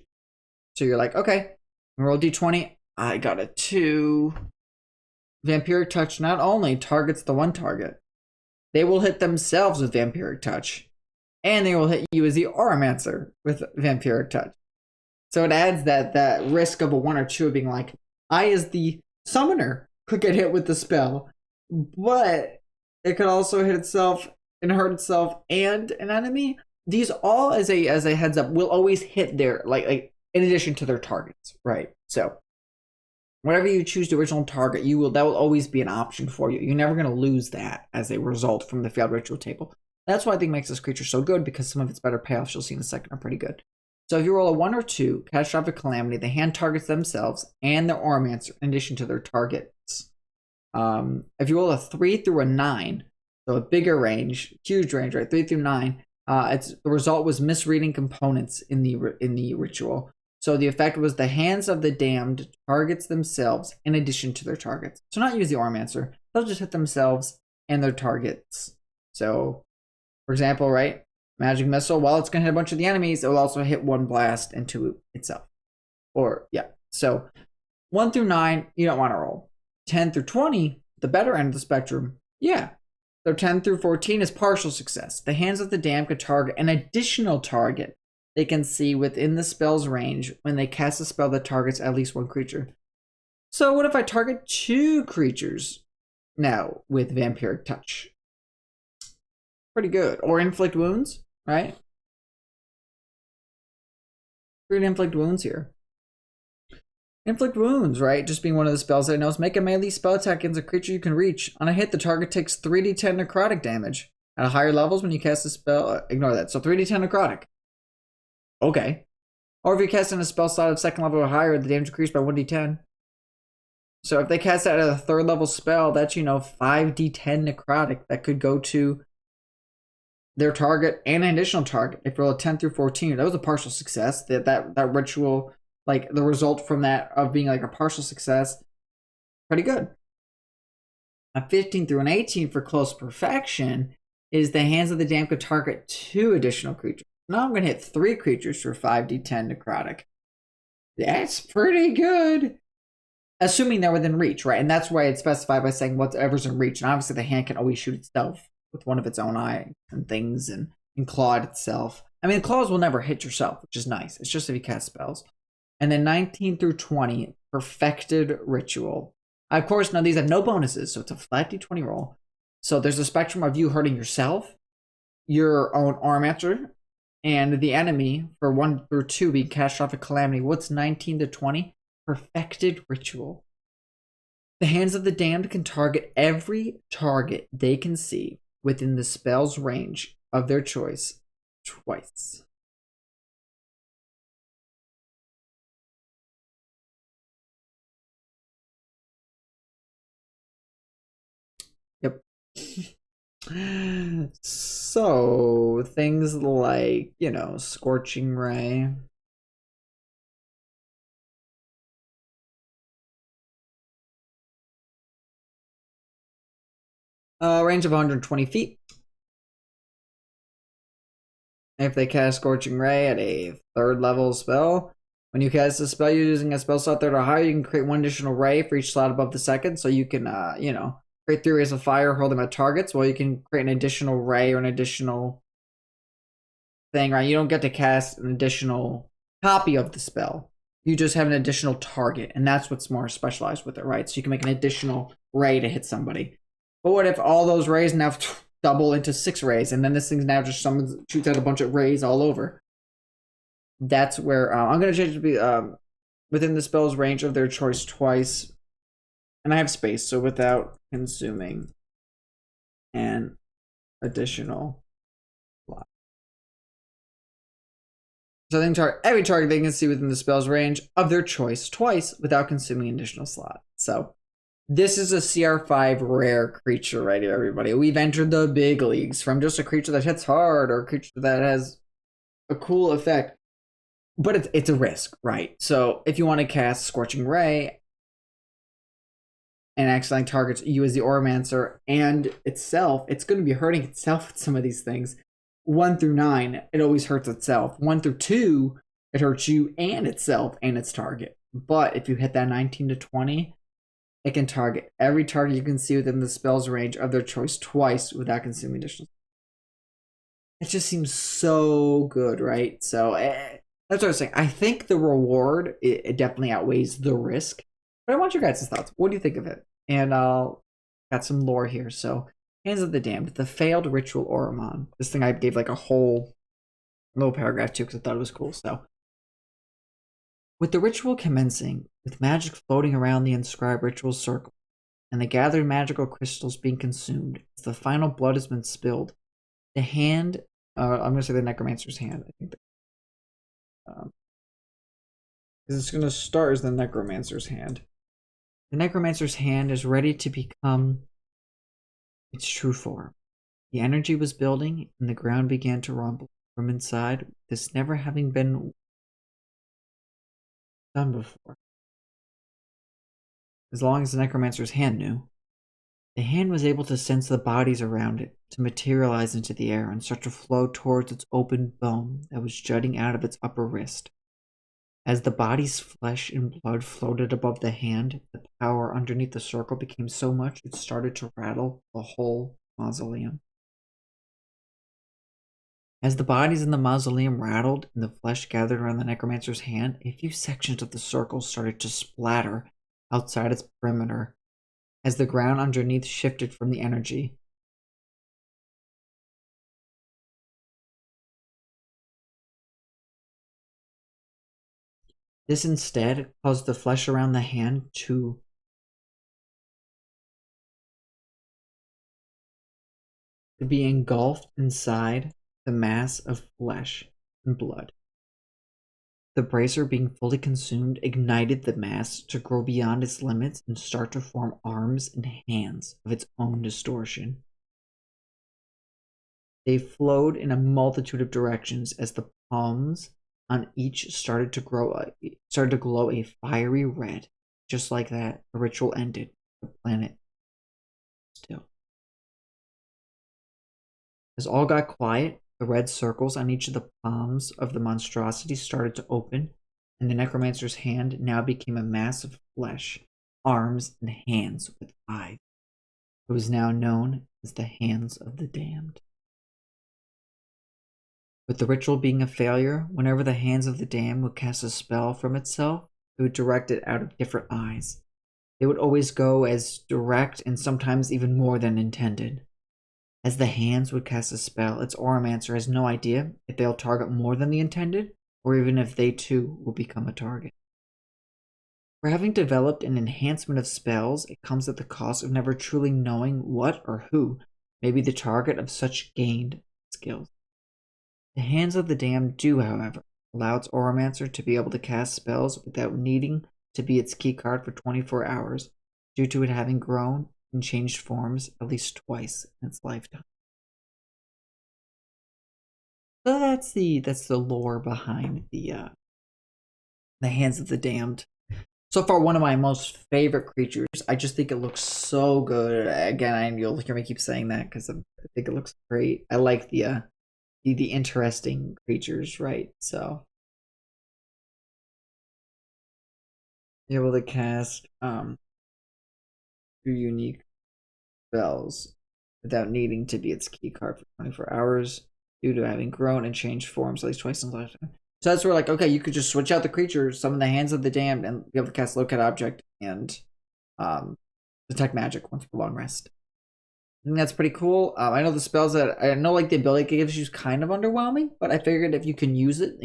A: So you're like, okay, roll d20. I got a 2. Vampiric Touch not only targets the one target, they will hit themselves with Vampiric Touch. And they will hit you as the Oromancer with Vampiric Touch. So it adds that risk of a 1 or 2 of being like, I as the summoner could get hit with the spell, but it could also hit itself and hurt itself and an enemy. These all, as a heads up, will always hit their like in addition to their targets, right? So whatever you choose to original target, that will always be an option for you. You're never going to lose that as a result from the failed ritual table. That's why I think makes this creature so good, because some of its better payoffs you'll see in a second are pretty good. So if you roll a 1 or 2, Catastrophic Calamity, the hand targets themselves and their Oromancer in addition to their targets. If you roll a 3 through a 9, so a bigger range, huge range, right? 3 through 9, the result was misreading components in the ritual. So the effect was the hands of the damned targets themselves in addition to their targets. So not use the Oromancer, they'll just hit themselves and their targets. So for example, right, Magic Missile, while it's going to hit a bunch of the enemies, it will also hit 1 blast into itself. Or, yeah. So 1 through 9, you don't want to roll. 10 through 20, the better end of the spectrum, yeah. So 10 through 14 is partial success. The hands of the damned could target an additional target they can see within the spell's range when they cast a spell that targets at least 1 creature. So what if I target 2 creatures now with Vampiric Touch? Pretty good. Or inflict wounds, right? 3 to inflict wounds here. Inflict wounds, right? Just being one of the spells that I know is make a melee spell attack against a creature you can reach. On a hit, the target takes 3d10 necrotic damage. At higher levels, when you cast a spell, ignore that. So 3d10 necrotic. Okay. Or if you cast in a spell slot of 2nd level or higher, the damage increased by 1d10. So if they cast that at a 3rd level spell, that's, 5d10 necrotic that could go to their target and an additional target. If you roll a 10 through 14, that was a partial success. That ritual, like the result from that of being like a partial success, pretty good. A 15 through an 18 for close perfection is the hands of the damned could target 2 additional creatures. Now I'm going to hit 3 creatures for 5d10 necrotic. That's pretty good. Assuming they're within reach, right? And that's why it's specified by saying whatever's in reach. And obviously the hand can always shoot itself with one of its own eyes and things and claw at itself. I mean, claws will never hit yourself, which is nice. It's just if you cast spells. And then 19 through 20, Perfected Ritual. Of course, now these have no bonuses, so it's a flat d20 roll. So there's a spectrum of you hurting yourself, your own Oromancer, and the enemy for 1 through 2 being Catastrophic Calamity. What's 19 to 20? Perfected Ritual. The hands of the damned can target every target they can see within the spell's range of their choice twice. Yep. So things like, Scorching Ray. Range of 120 feet. If they cast Scorching Ray at a 3rd level spell, when you cast a spell using a spell slot 3rd or higher, you can create 1 additional ray for each slot above the 2nd. So you can, create 3 rays of fire, hurl them at targets. Well, you can create an additional ray or an additional thing, right? You don't get to cast an additional copy of the spell. You just have an additional target, and that's what's more specialized with it, right? So you can make an additional ray to hit somebody. But what if all those rays now double into 6 rays, and then this thing's now just someone shoots out a bunch of rays all over? That's where I'm going to change it to be within the spell's range of their choice twice. And I have space, so without consuming an additional slot. So every target they can see within the spell's range of their choice twice without consuming an additional slot. So this is a CR5 rare creature right here, everybody. We've entered the big leagues from just a creature that hits hard or a creature that has a cool effect. But it's a risk, right? So if you want to cast Scorching Ray and accidentally targets you as the Oromancer and itself, it's going to be hurting itself with some of these things. 1 through 9, it always hurts itself. 1 through 2, it hurts you and itself and its target. But if you hit that 19 to 20, it can target every target you can see within the spell's range of their choice twice without consuming additional. It just seems so good, right? So that's what I was saying. I think the reward it definitely outweighs the risk. But I want your guys' thoughts. What do you think of it? And I'll got some lore here. So, Hands of the Damned, the failed ritual Auromon. This thing I gave like a whole little paragraph to because I thought it was cool. So, with the ritual commencing, with magic floating around the inscribed ritual circle, and the gathered magical crystals being consumed, as the final blood has been spilled, the hand, I'm going to say the necromancer's hand, I think. It's going to start as the necromancer's hand. The necromancer's hand is ready to become its true form. The energy was building, and the ground began to rumble from inside, this never having been done before. As long as the necromancer's hand knew. The hand was able to sense the bodies around it, to materialize into the air and start to flow towards its open bone that was jutting out of its upper wrist. As the body's flesh and blood floated above the hand, the power underneath the circle became so much it started to rattle the whole mausoleum. As the bodies in the mausoleum rattled and the flesh gathered around the necromancer's hand, a few sections of the circle started to splatter outside its perimeter as the ground underneath shifted from the energy. This instead caused the flesh around the hand to be engulfed inside the mass of flesh and blood. The bracer, being fully consumed, ignited the mass to grow beyond its limits and start to form arms and hands of its own distortion. They flowed in a multitude of directions as the palms on each started to glow a fiery red. Just like that, the ritual ended. The planet still. As all got quiet, the red circles on each of the palms of the monstrosity started to open, and the necromancer's hand now became a mass of flesh, arms, and hands with eyes. It was now known as the Hands of the Damned. With the ritual being a failure, whenever the Hands of the Damned would cast a spell from itself, it would direct it out of different eyes. They would always go as direct and sometimes even more than intended. As the hands would cast a spell, its Oromancer has no idea if they'll target more than the intended, or even if they too will become a target. For having developed an enhancement of spells, it comes at the cost of never truly knowing what or who may be the target of such gained skills. The Hands of the Damned do, however, allow its Oromancer to be able to cast spells without needing to be its keycard for 24 hours, due to it having grown and changed forms at least twice in its lifetime. So that's the lore behind the Hands of the Damned. So far, one of my most favorite creatures. I just think it looks so good. Again, you'll hear me keep saying that because I think it looks great. I like the interesting creatures, right? So you're able to cast 2 unique spells without needing to be its key card for 24 hours due to having grown and changed forms at least twice in a lifetime. So that's where, like, okay, you could just switch out the creatures, summon the Hands of the Damned, and be able to cast Locate Object and detect magic once per long rest. I think that's pretty cool. I know the spells that I know, like the ability it gives you, is kind of underwhelming, but I figured if you can use it,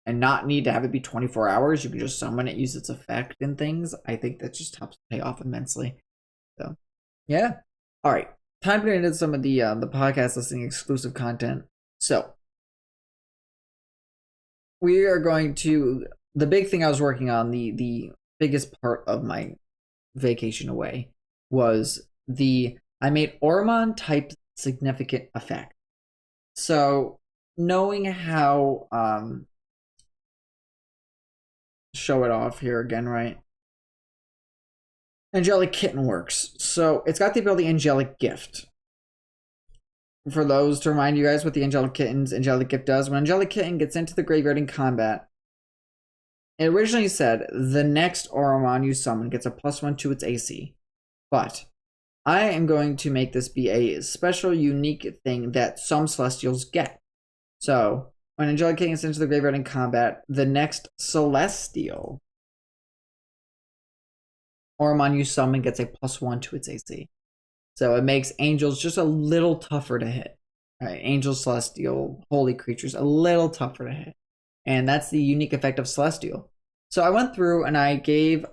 A: and not need to have it be 24 hours, you can just summon it, use its effect and things. I think that just helps pay off immensely. So, yeah. All right, time to get into some of the podcast listening exclusive content. So, we are going to, the big thing I was working on, the biggest part of my vacation away was I made Auromon type significant effect. So knowing how show it off here again, right? Angelic Kitten works. So it's got the ability Angelic Gift. For those to remind you guys what the Angelic Gift does. When Angelic Kitten gets into the graveyard in combat, it originally said the next Auromon you summon gets a +1 to its AC. But I am going to make this be a special, unique thing that some Celestials get. So when Angelic Kitten gets into the graveyard in combat, the next Celestial Auromon you summon gets a +1 to its AC. So it makes angels just a little tougher to hit. Right? Angel, Celestial, Holy creatures, a little tougher to hit. And that's the unique effect of Celestial. So I went through and I gave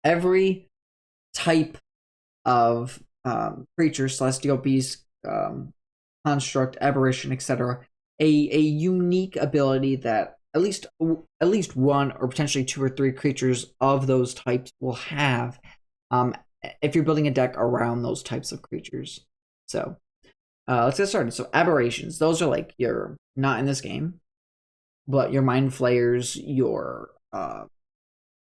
A: every type of creature, Celestial, Beast, Construct, Aberration, etc., a unique ability that at least one or potentially 2 or 3 creatures of those types will have if you're building a deck around those types of creatures. So let's get started. So aberrations, those are like your, not in this game, but your mind flayers, your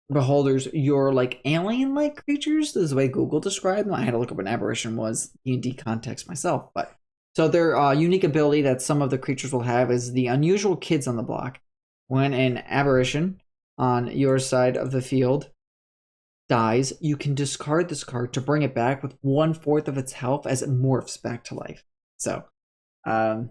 A: beholders, your like alien-like creatures. This is the way Google described them. I had to look up what an aberration was in D context myself, but so their unique ability that some of the creatures will have is the unusual kids on the block. When an aberration on your side of the field dies, you can discard this card to bring it back with 1/4 of its health as it morphs back to life. So, a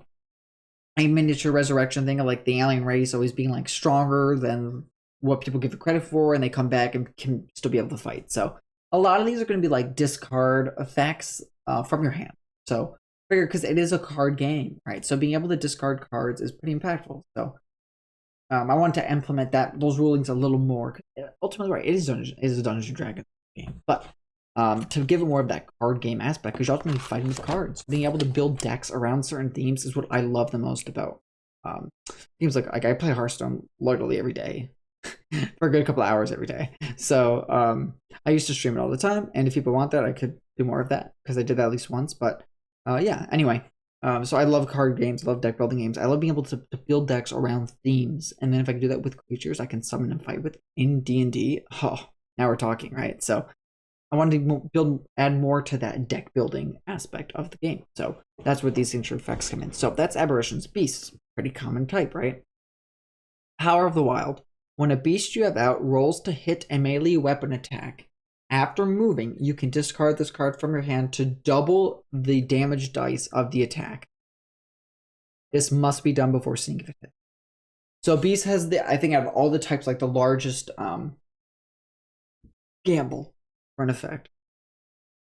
A: miniature resurrection thing of like the alien race always being like stronger than what people give it credit for, and they come back and can still be able to fight. So, a lot of these are going to be like discard effects from your hand. So, figure because it is a card game, right? So, being able to discard cards is pretty impactful. So, I want to implement those rulings a little more. Ultimately, right, it is a Dungeons and Dragons game, but to give it more of that card game aspect, because you're ultimately fighting with cards. Being able to build decks around certain themes is what I love the most about games like I play Hearthstone literally every day for a good couple of hours every day. So I used to stream it all the time, and if people want that, I could do more of that because I did that at least once. But yeah, anyway. So I love card games, I love deck building games. I love being able to build decks around themes, and then if I can do that with creatures, I can summon and fight with in D&D. Oh, now we're talking, right? So I wanted to add more to that deck building aspect of the game. So that's where these signature effects come in. So that's aberrations, beasts, pretty common type, right? Power of the Wild. When a beast you have out rolls to hit a melee weapon attack, after moving, you can discard this card from your hand to double the damage dice of the attack. This must be done before seeing if it hits. So Beast has I think out of all the types, like the largest gamble for an effect.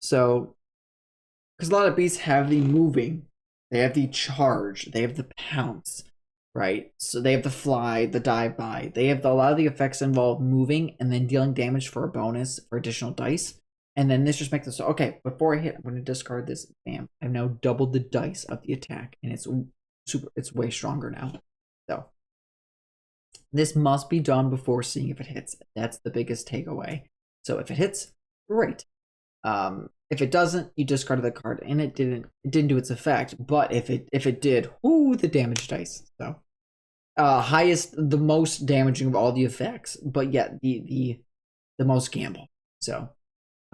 A: So, because a lot of Beasts have the moving, they have the charge, they have the pounce, right? So they have the fly, the dive by. They have a lot of the effects involve moving and then dealing damage for a bonus for additional dice. And then this just makes it so, okay, before I hit, I'm going to discard this. Bam. I've now doubled the dice of the attack, and it's way stronger now. So this must be done before seeing if it hits. That's the biggest takeaway. So if it hits, great. If it doesn't, you discarded the card, and it didn't do its effect. But if it did, ooh, the damage dice. So the most damaging of all the effects, but yet the most gamble. So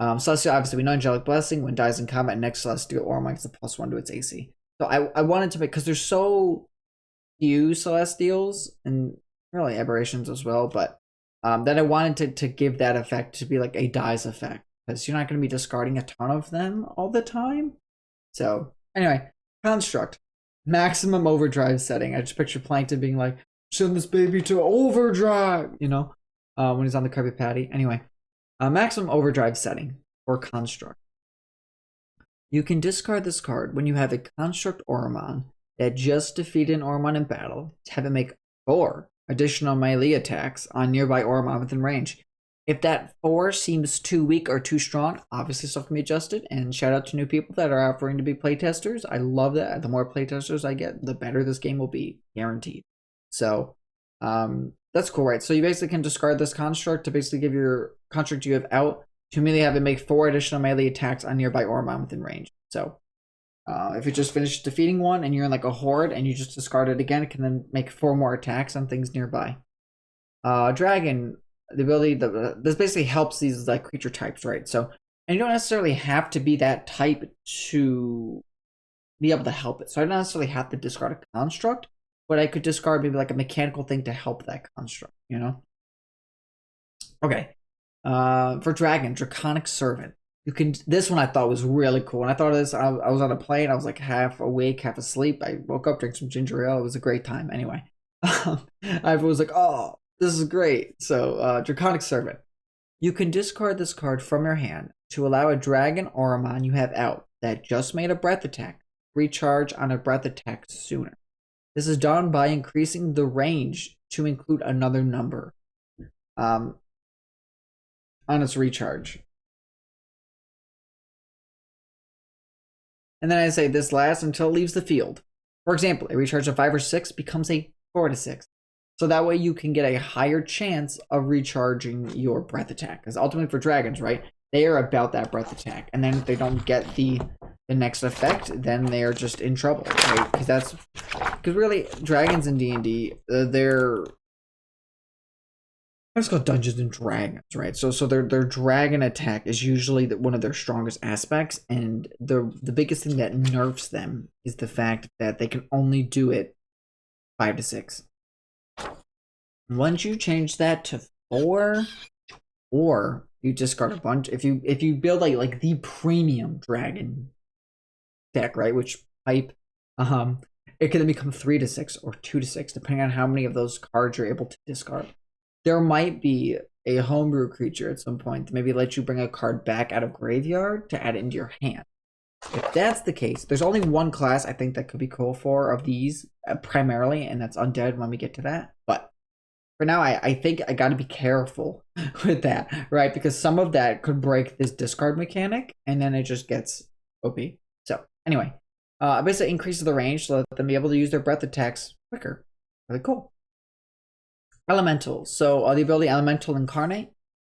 A: Celestial, obviously we know Angelic Blessing, when dies in combat, next Celestial Auromon gets a +1 to its AC. So I wanted to make, because there's so few Celestials and really aberrations as well, but that I wanted to give that effect to be like a dies effect, because you're not going to be discarding a ton of them all the time. So anyway, Construct. Maximum overdrive setting. I just picture Plankton being like, send this baby to overdrive, when he's on the Krabby Patty. Anyway, maximum overdrive setting for Construct. You can discard this card when you have a Construct Auromon that just defeated an Auromon in battle to have it make 4 additional melee attacks on nearby Auromon within range. If that 4 seems too weak or too strong, obviously stuff can be adjusted. And shout out to new people that are offering to be playtesters. I love that. The more playtesters I get, the better this game will be, guaranteed. So that's cool, right? So you basically can discard this construct to basically give your construct you have out to immediately have it make 4 additional melee attacks on nearby Auromon within range. So if you just finished defeating one and you're in like a horde and you just discard it again, it can then make 4 more attacks on things nearby. Dragon, the ability, this basically helps these like creature types, right? So, and you don't necessarily have to be that type to be able to help it. So I don't necessarily have to discard a construct, but I could discard maybe like a mechanical thing to help that construct, you know? Okay. For Dragon, Draconic Servant. You can. This one I thought was really cool. And I thought of this. I was on a plane. I was like half awake, half asleep. I woke up, drank some ginger ale. It was a great time. Anyway, I was like, oh, this is great. So, Draconic Servant. You can discard this card from your hand to allow a dragon Auromon you have out that just made a breath attack recharge on a breath attack sooner. This is done by increasing the range to include another number on its recharge. And then I say this lasts until it leaves the field. For example, a recharge of 5 or 6 becomes a 4 to 6. So that way you can get a higher chance of recharging your breath attack. Because ultimately for dragons, right, they are about that breath attack. And then if they don't get the next effect, then they're just in trouble, right? Because really, dragons in D&D, they're it's called Dungeons and Dragons, right? So their dragon attack is usually one of their strongest aspects, and the biggest thing that nerfs them is the fact that they can only do it 5 to 6. Once you change that to 4, or you discard a bunch, if you build like the premium dragon deck, right, which type, it can then become 3 to 6 or 2 to 6, depending on how many of those cards you're able to discard. There might be a homebrew creature at some point to maybe let you bring a card back out of graveyard to add it into your hand. If that's the case, there's only one class I think that could be cool for of these primarily, and that's Undead when we get to that. But for now, I think I got to be careful with that, right? Because some of that could break this discard mechanic, and then it just gets OP. So anyway, basically increases the range so let them be able to use their breath attacks quicker. Really cool. Elemental. So the ability Elemental Incarnate.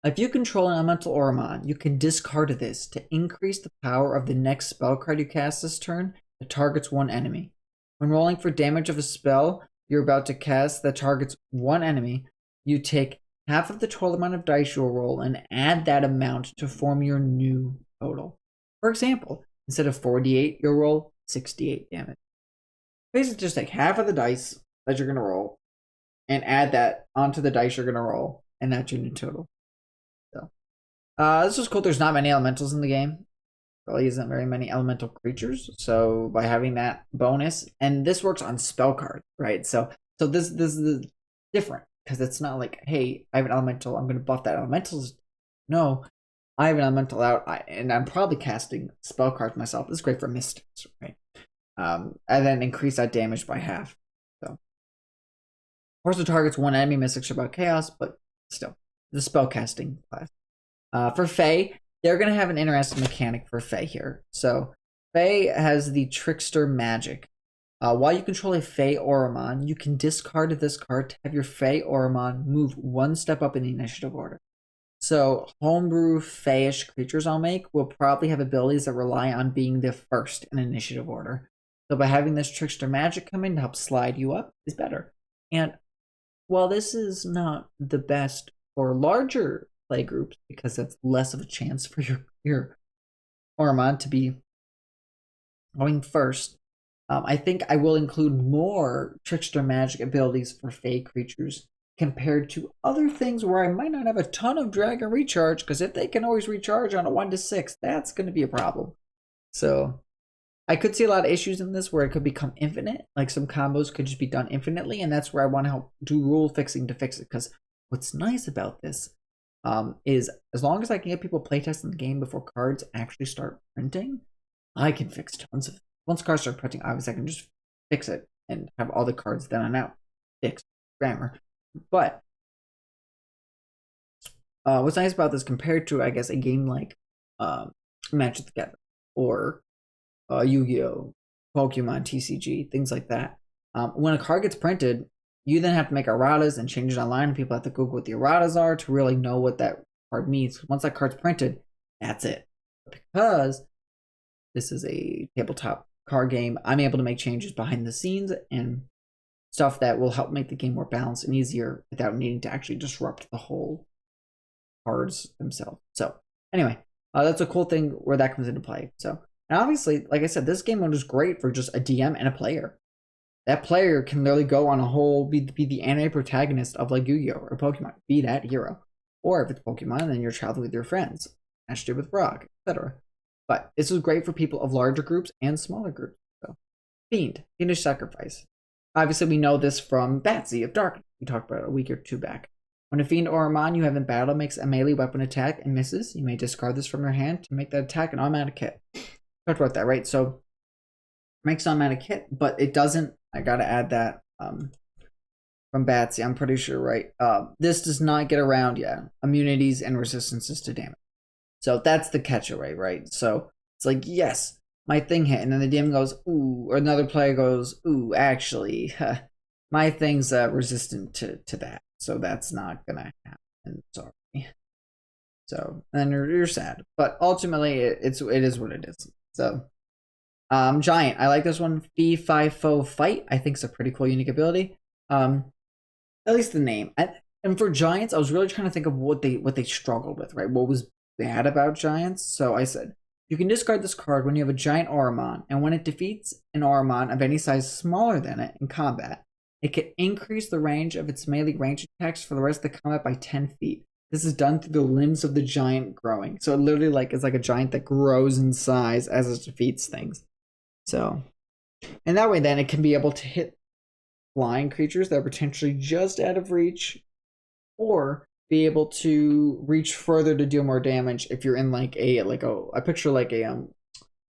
A: If you control an Elemental Auromon, you can discard this to increase the power of the next spell card you cast this turn that targets one enemy. When rolling for damage of a spell you're about to cast that targets one enemy, you take half of the total amount of dice you'll roll and add that amount to form your new total. For example, instead of 48, you'll roll 68 damage. Basically, just take half of the dice that you're going to roll and add that onto the dice you're going to roll, and that's your new total. So, this is cool. There's not many elementals in the game. Really isn't very many elemental creatures. So by having that bonus, and this works on spell cards, right? So this is different because it's not like, hey, I have an elemental, I'm going to buff that elemental. No, I have an elemental out, and I'm probably casting spell cards myself. This is great for mystics, right? And then increase that damage by half. So. Also targets one enemy, Mystics are about chaos, but still, the spellcasting class. For Fae, they're going to have an interesting mechanic for Fae here. So, Fae has the Trickster magic. While you control a Fae Auromon, you can discard this card to have your Fae Auromon move one step up in the initiative order. So, homebrew Fae-ish creatures I'll make will probably have abilities that rely on being the first in initiative order. So, by having this Trickster magic come in to help slide you up is better. And while this is not the best for larger play groups because that's less of a chance for your Auromon to be going first, I think I will include more Trickster magic abilities for Fae creatures compared to other things where I might not have a ton of Dragon recharge, because if they can always recharge on a 1 to 6, that's going to be a problem. So I could see a lot of issues in this where it could become infinite. Like some combos could just be done infinitely, and that's where I want to help do rule fixing to fix it. Because what's nice about this is as long as I can get people playtesting the game before cards actually start printing, I can fix tons of it. Once cards start printing, obviously I can just fix it and have all the cards then on out. Fixed. Grammar. But what's nice about this compared to, I guess, a game like Magic the Gathering or Yu-Gi-Oh, Pokemon TCG, things like that. When a card gets printed, you then have to make erratas and change it online, and people have to Google what the erratas are to really know what that card means. Once that card's printed, that's it. Because this is a tabletop card game, I'm able to make changes behind the scenes and stuff that will help make the game more balanced and easier without needing to actually disrupt the whole cards themselves. So anyway, that's a cool thing where that comes into play. So, and obviously, like I said, this game mode is great for just a DM and a player. That player can literally go on a whole, be the anime protagonist of like Yu-Gi-Oh! Or Pokemon, be that hero. Or if it's Pokemon, then you're traveling with your friends, Ash did with Brock, etc. But this is great for people of larger groups and smaller groups. So, Fiendish Sacrifice. Obviously, we know this from Batsy of Darkness. We talked about it a week or two back. When a Fiend Auromon you have in battle makes a melee weapon attack and misses, you may discard this from your hand to make that attack an automatic hit. Talked about that, right? So, it makes an automatic hit, but it doesn't. I gotta add that from Batsy, I'm pretty sure, right? This does not get around yet. Immunities and resistances to damage. So that's the catch-away, right? So it's like, yes, my thing hit, and then the DM goes, ooh, or another player goes, ooh, actually, my thing's resistant to that. So that's not gonna happen. Sorry. So then you're sad. But ultimately, it is what it is. So Giant, I like this one. Fee Fi Fo Fight. I think it's a pretty cool, unique ability. At least the name. And for Giants, I was really trying to think of what they struggled with, right? What was bad about Giants? So I said, you can discard this card when you have a Giant Auromon, and when it defeats an Auromon of any size smaller than it in combat, it can increase the range of its melee range attacks for the rest of the combat by 10 feet. This is done through the limbs of the giant growing. So it literally is like a giant that grows in size as it defeats things. So, and that way then it can be able to hit flying creatures that are potentially just out of reach, or be able to reach further to deal more damage if you're in like a I picture like a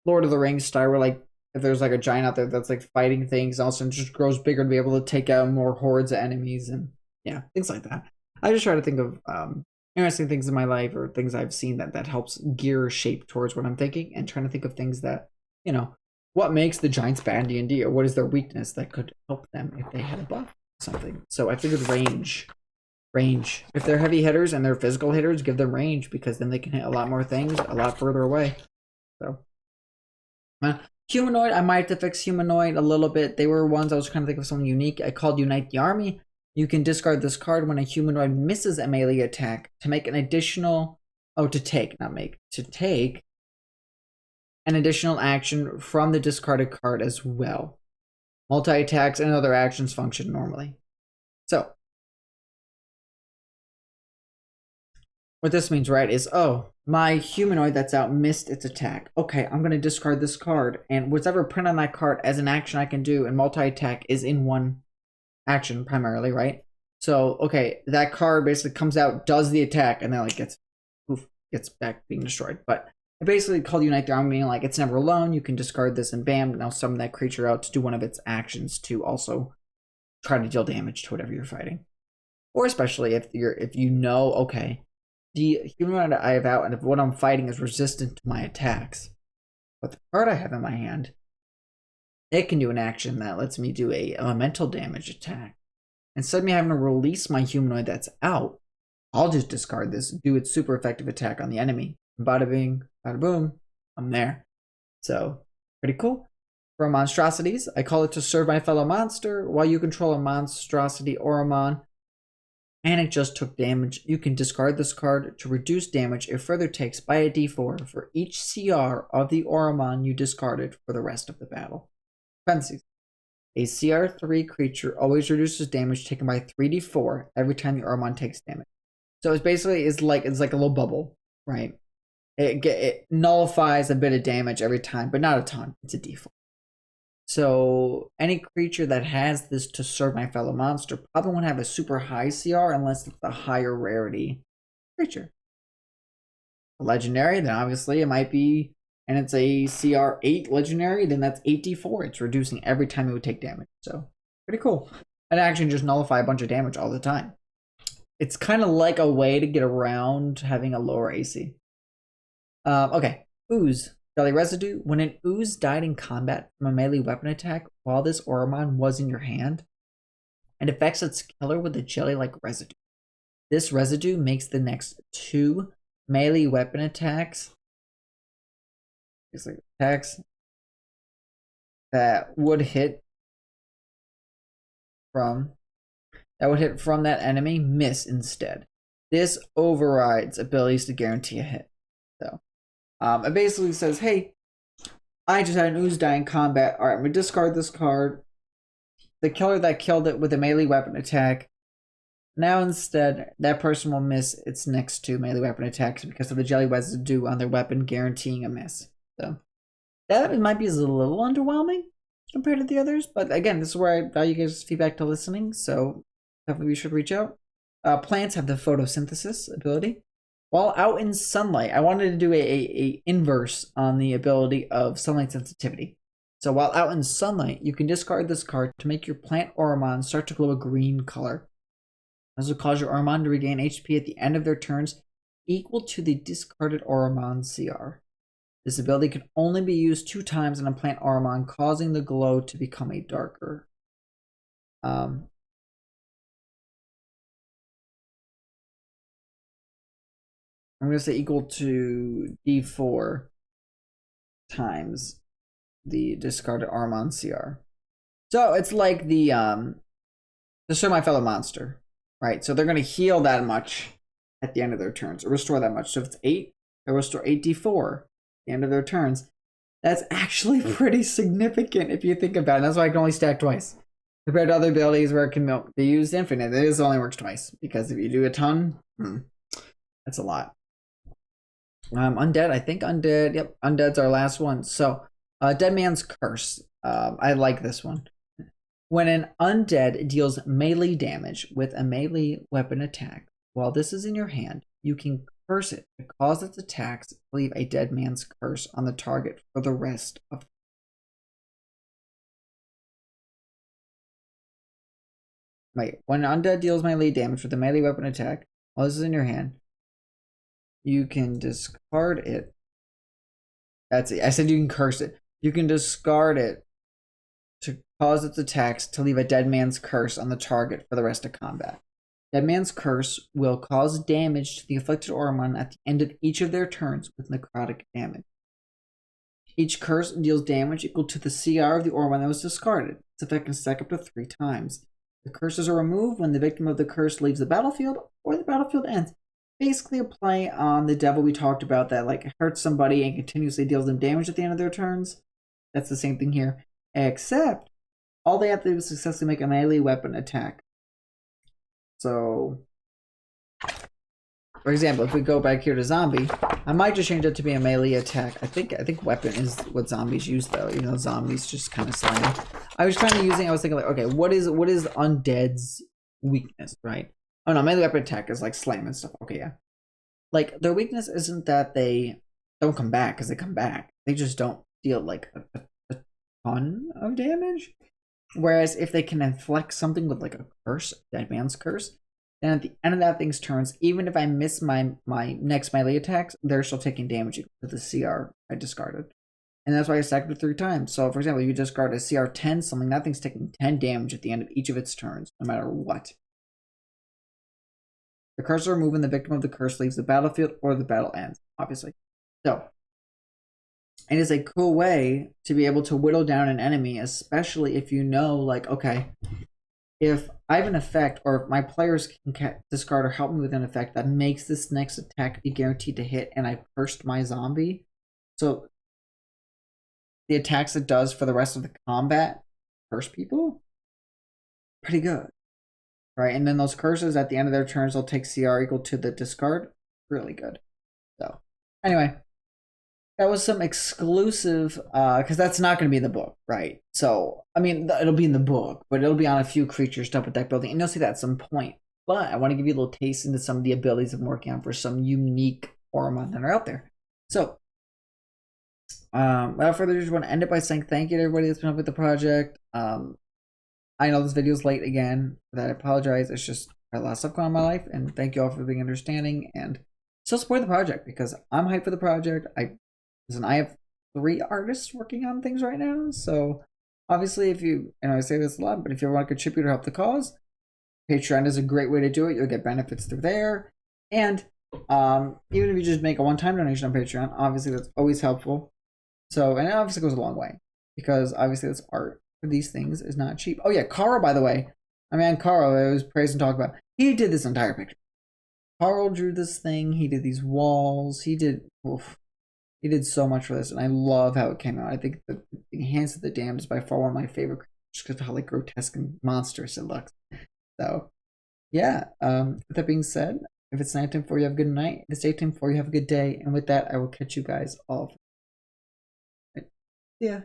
A: Lord of the Rings style, where like if there's like a giant out there that's like fighting things, also just grows bigger to be able to take out more hordes of enemies, and yeah, things like that. I just try to think of interesting things in my life or things I've seen that helps gear shape towards what I'm thinking, and trying to think of things that, you know, what makes the Giants bad in D&D, or what is their weakness that could help them if they had a buff or something. So I figured range. If they're heavy hitters and they're physical hitters, give them range, because then they can hit a lot more things a lot further away. So Humanoid, I might have to fix Humanoid a little bit. They were ones I was trying to think of something unique. I called Unite the Army. You can discard this card when a Humanoid misses a melee attack to make an additional... Oh, to take an additional action from the discarded card as well. Multi-attacks and other actions function normally. So, what this means, right, is, oh, my Humanoid that's out missed its attack. Okay, I'm going to discard this card, and whatever print on that card as an action I can do, and multi-attack is in one action primarily, right? So, okay, that card basically comes out, does the attack, and then like gets back being destroyed. But I basically called Unite the Army, meaning like it's never alone. You can discard this and bam, now summon that creature out to do one of its actions to also try to deal damage to whatever you're fighting. Or especially if you know, okay, the Humanoid I have out and if what I'm fighting is resistant to my attacks, but the card I have in my hand, it can do an action that lets me do a elemental damage attack. Instead of me having to release my Humanoid that's out, I'll just discard this and do its super effective attack on the enemy. Bada bing, bada boom, I'm there. So, pretty cool. For monstrosities, I call it to serve my fellow monster. While you control a monstrosity Auromon, and it just took damage, you can discard this card to reduce damage it further takes by a d4 for each CR of the Auromon you discarded for the rest of the battle. Parentheses. A CR3 creature always reduces damage taken by 3d4 every time the Auromon takes damage. So it's basically it's like a little bubble, right? It nullifies a bit of damage every time, but not a ton. It's a d4. So any creature that has this to serve my fellow monster probably won't have a super high CR unless it's a higher rarity creature. A legendary, then obviously it might be, and it's a CR 8 legendary, then that's 8d4. It's reducing every time it would take damage. So pretty cool. And actually just nullify a bunch of damage all the time. it's kind of like a way to get around having a lower AC. Okay, ooze. Jelly residue. When an ooze died in combat from a melee weapon attack while this Auromon was in your hand, it affects its killer with a jelly-like residue. This residue makes the next 2 melee weapon attacks that would hit from that enemy miss instead. This overrides abilities to guarantee a hit. So it basically says, hey, I just had an ooze die in combat. All right, I'm gonna discard this card. The killer that killed it with a melee weapon attack. Now instead, that person will miss its next 2 melee weapon attacks because of the jelly residue on their weapon guaranteeing a miss. So that might be a little underwhelming compared to the others, but again, this is where I value you guys' feedback to listening, so definitely you should reach out. Plants have the photosynthesis ability. While out in sunlight, I wanted to do a inverse on the ability of sunlight sensitivity. So while out in sunlight, you can discard this card to make your plant Auromon start to glow a green color. This will cause your Auromon to regain HP at the end of their turns equal to the discarded Auromon CR. This ability can only be used 2 times on a plant Auromon, causing the glow to become a darker. I'm going to say equal to D4 times the discarded Auromon CR. So it's like the Destroy My Fellow Monster, right? So they're going to heal that much at the end of their turns, or restore that much. So if it's 8, they'll restore 8d4 at the end of their turns. That's actually pretty significant if you think about it. That's why I can only stack twice. Compared to other abilities where it can be used infinite, this only works twice. Because if you do a ton, that's a lot. Undead, I think undead. Yep, undead's our last one. So, Dead Man's Curse. I like this one. When an undead deals melee damage with a melee weapon attack, while this is in your hand, you can curse it to cause its attacks to leave a Dead Man's Curse on the target for the rest of. Wait, when undead deals melee damage with a melee weapon attack, while this is in your hand, you can discard it. That's it. I said you can curse it. You can discard it to cause its attacks to leave a Dead Man's Curse on the target for the rest of combat. Dead Man's Curse will cause damage to the afflicted Auromon at the end of each of their turns with necrotic damage. Each curse deals damage equal to the CR of the Auromon that was discarded. Its effect can stack up to 3 times. The curses are removed when the victim of the curse leaves the battlefield or the battlefield ends. Basically a play on the devil we talked about that like hurts somebody and continuously deals them damage at the end of their turns. That's the same thing here. Except all they have to do is successfully make a melee weapon attack. So, for example, if we go back here to zombie, I might just change it to be a melee attack. I think weapon is what zombies use though, even though zombies just kind of slam. I was trying to I was thinking like, okay, what is undead's weakness, right? Oh no, melee weapon attack is like slam and stuff. Okay, yeah. Like their weakness isn't that they don't come back, because they come back. They just don't deal like a ton of damage. Whereas if they can inflict something with like a curse, Dead Man's Curse, then at the end of that thing's turns, even if I miss my next melee attacks, they're still taking damage with the CR I discarded. And that's why I stacked it 3 times. So for example, you discard a CR 10 something, that thing's taking 10 damage at the end of each of its turns, no matter what. The curse is removed when the victim of the curse leaves the battlefield or the battle ends, obviously. So it is a cool way to be able to whittle down an enemy, especially if you know, like, okay, if I have an effect, or if my players can discard or help me with an effect that makes this next attack be guaranteed to hit, and I've cursed my zombie, so the attacks it does for the rest of the combat curse people, pretty good, right? And then those curses at the end of their turns, they'll take CR equal to the discard, really good. So anyway, that was some exclusive, because that's not going to be in the book, right? So, I mean, it'll be in the book, but it'll be on a few creatures done with deck building, and you'll see that at some point. But I want to give you a little taste into some of the abilities I'm working on for some unique Auromon that are out there. So, without further ado, I just want to end it by saying thank you to everybody that's been up with the project. I know this video is late again, but I apologize. It's just I got a lot of stuff going on in my life, and thank you all for being understanding and still support the project because I'm hyped for the project. I have 3 artists working on things right now, so obviously if you, and I say this a lot, but if you want to contribute or help the cause, Patreon is a great way to do it. You'll get benefits through there, and even if you just make a one-time donation on Patreon, obviously that's always helpful. So, and it obviously goes a long way because obviously this art for these things is not cheap. Oh yeah, Carl, by the way, my man Carl, I was praised and talked about. He did this entire picture. Carl drew this thing. He did these walls. He did so much for this, and I love how it came out. I think the Hands of the Damned is by far one of my favorite, just because of how like grotesque and monstrous it looks. So, yeah. With that being said, if it's nighttime for you, have a good night. If it's daytime for you, have a good day. And with that, I will catch you guys all. Yeah.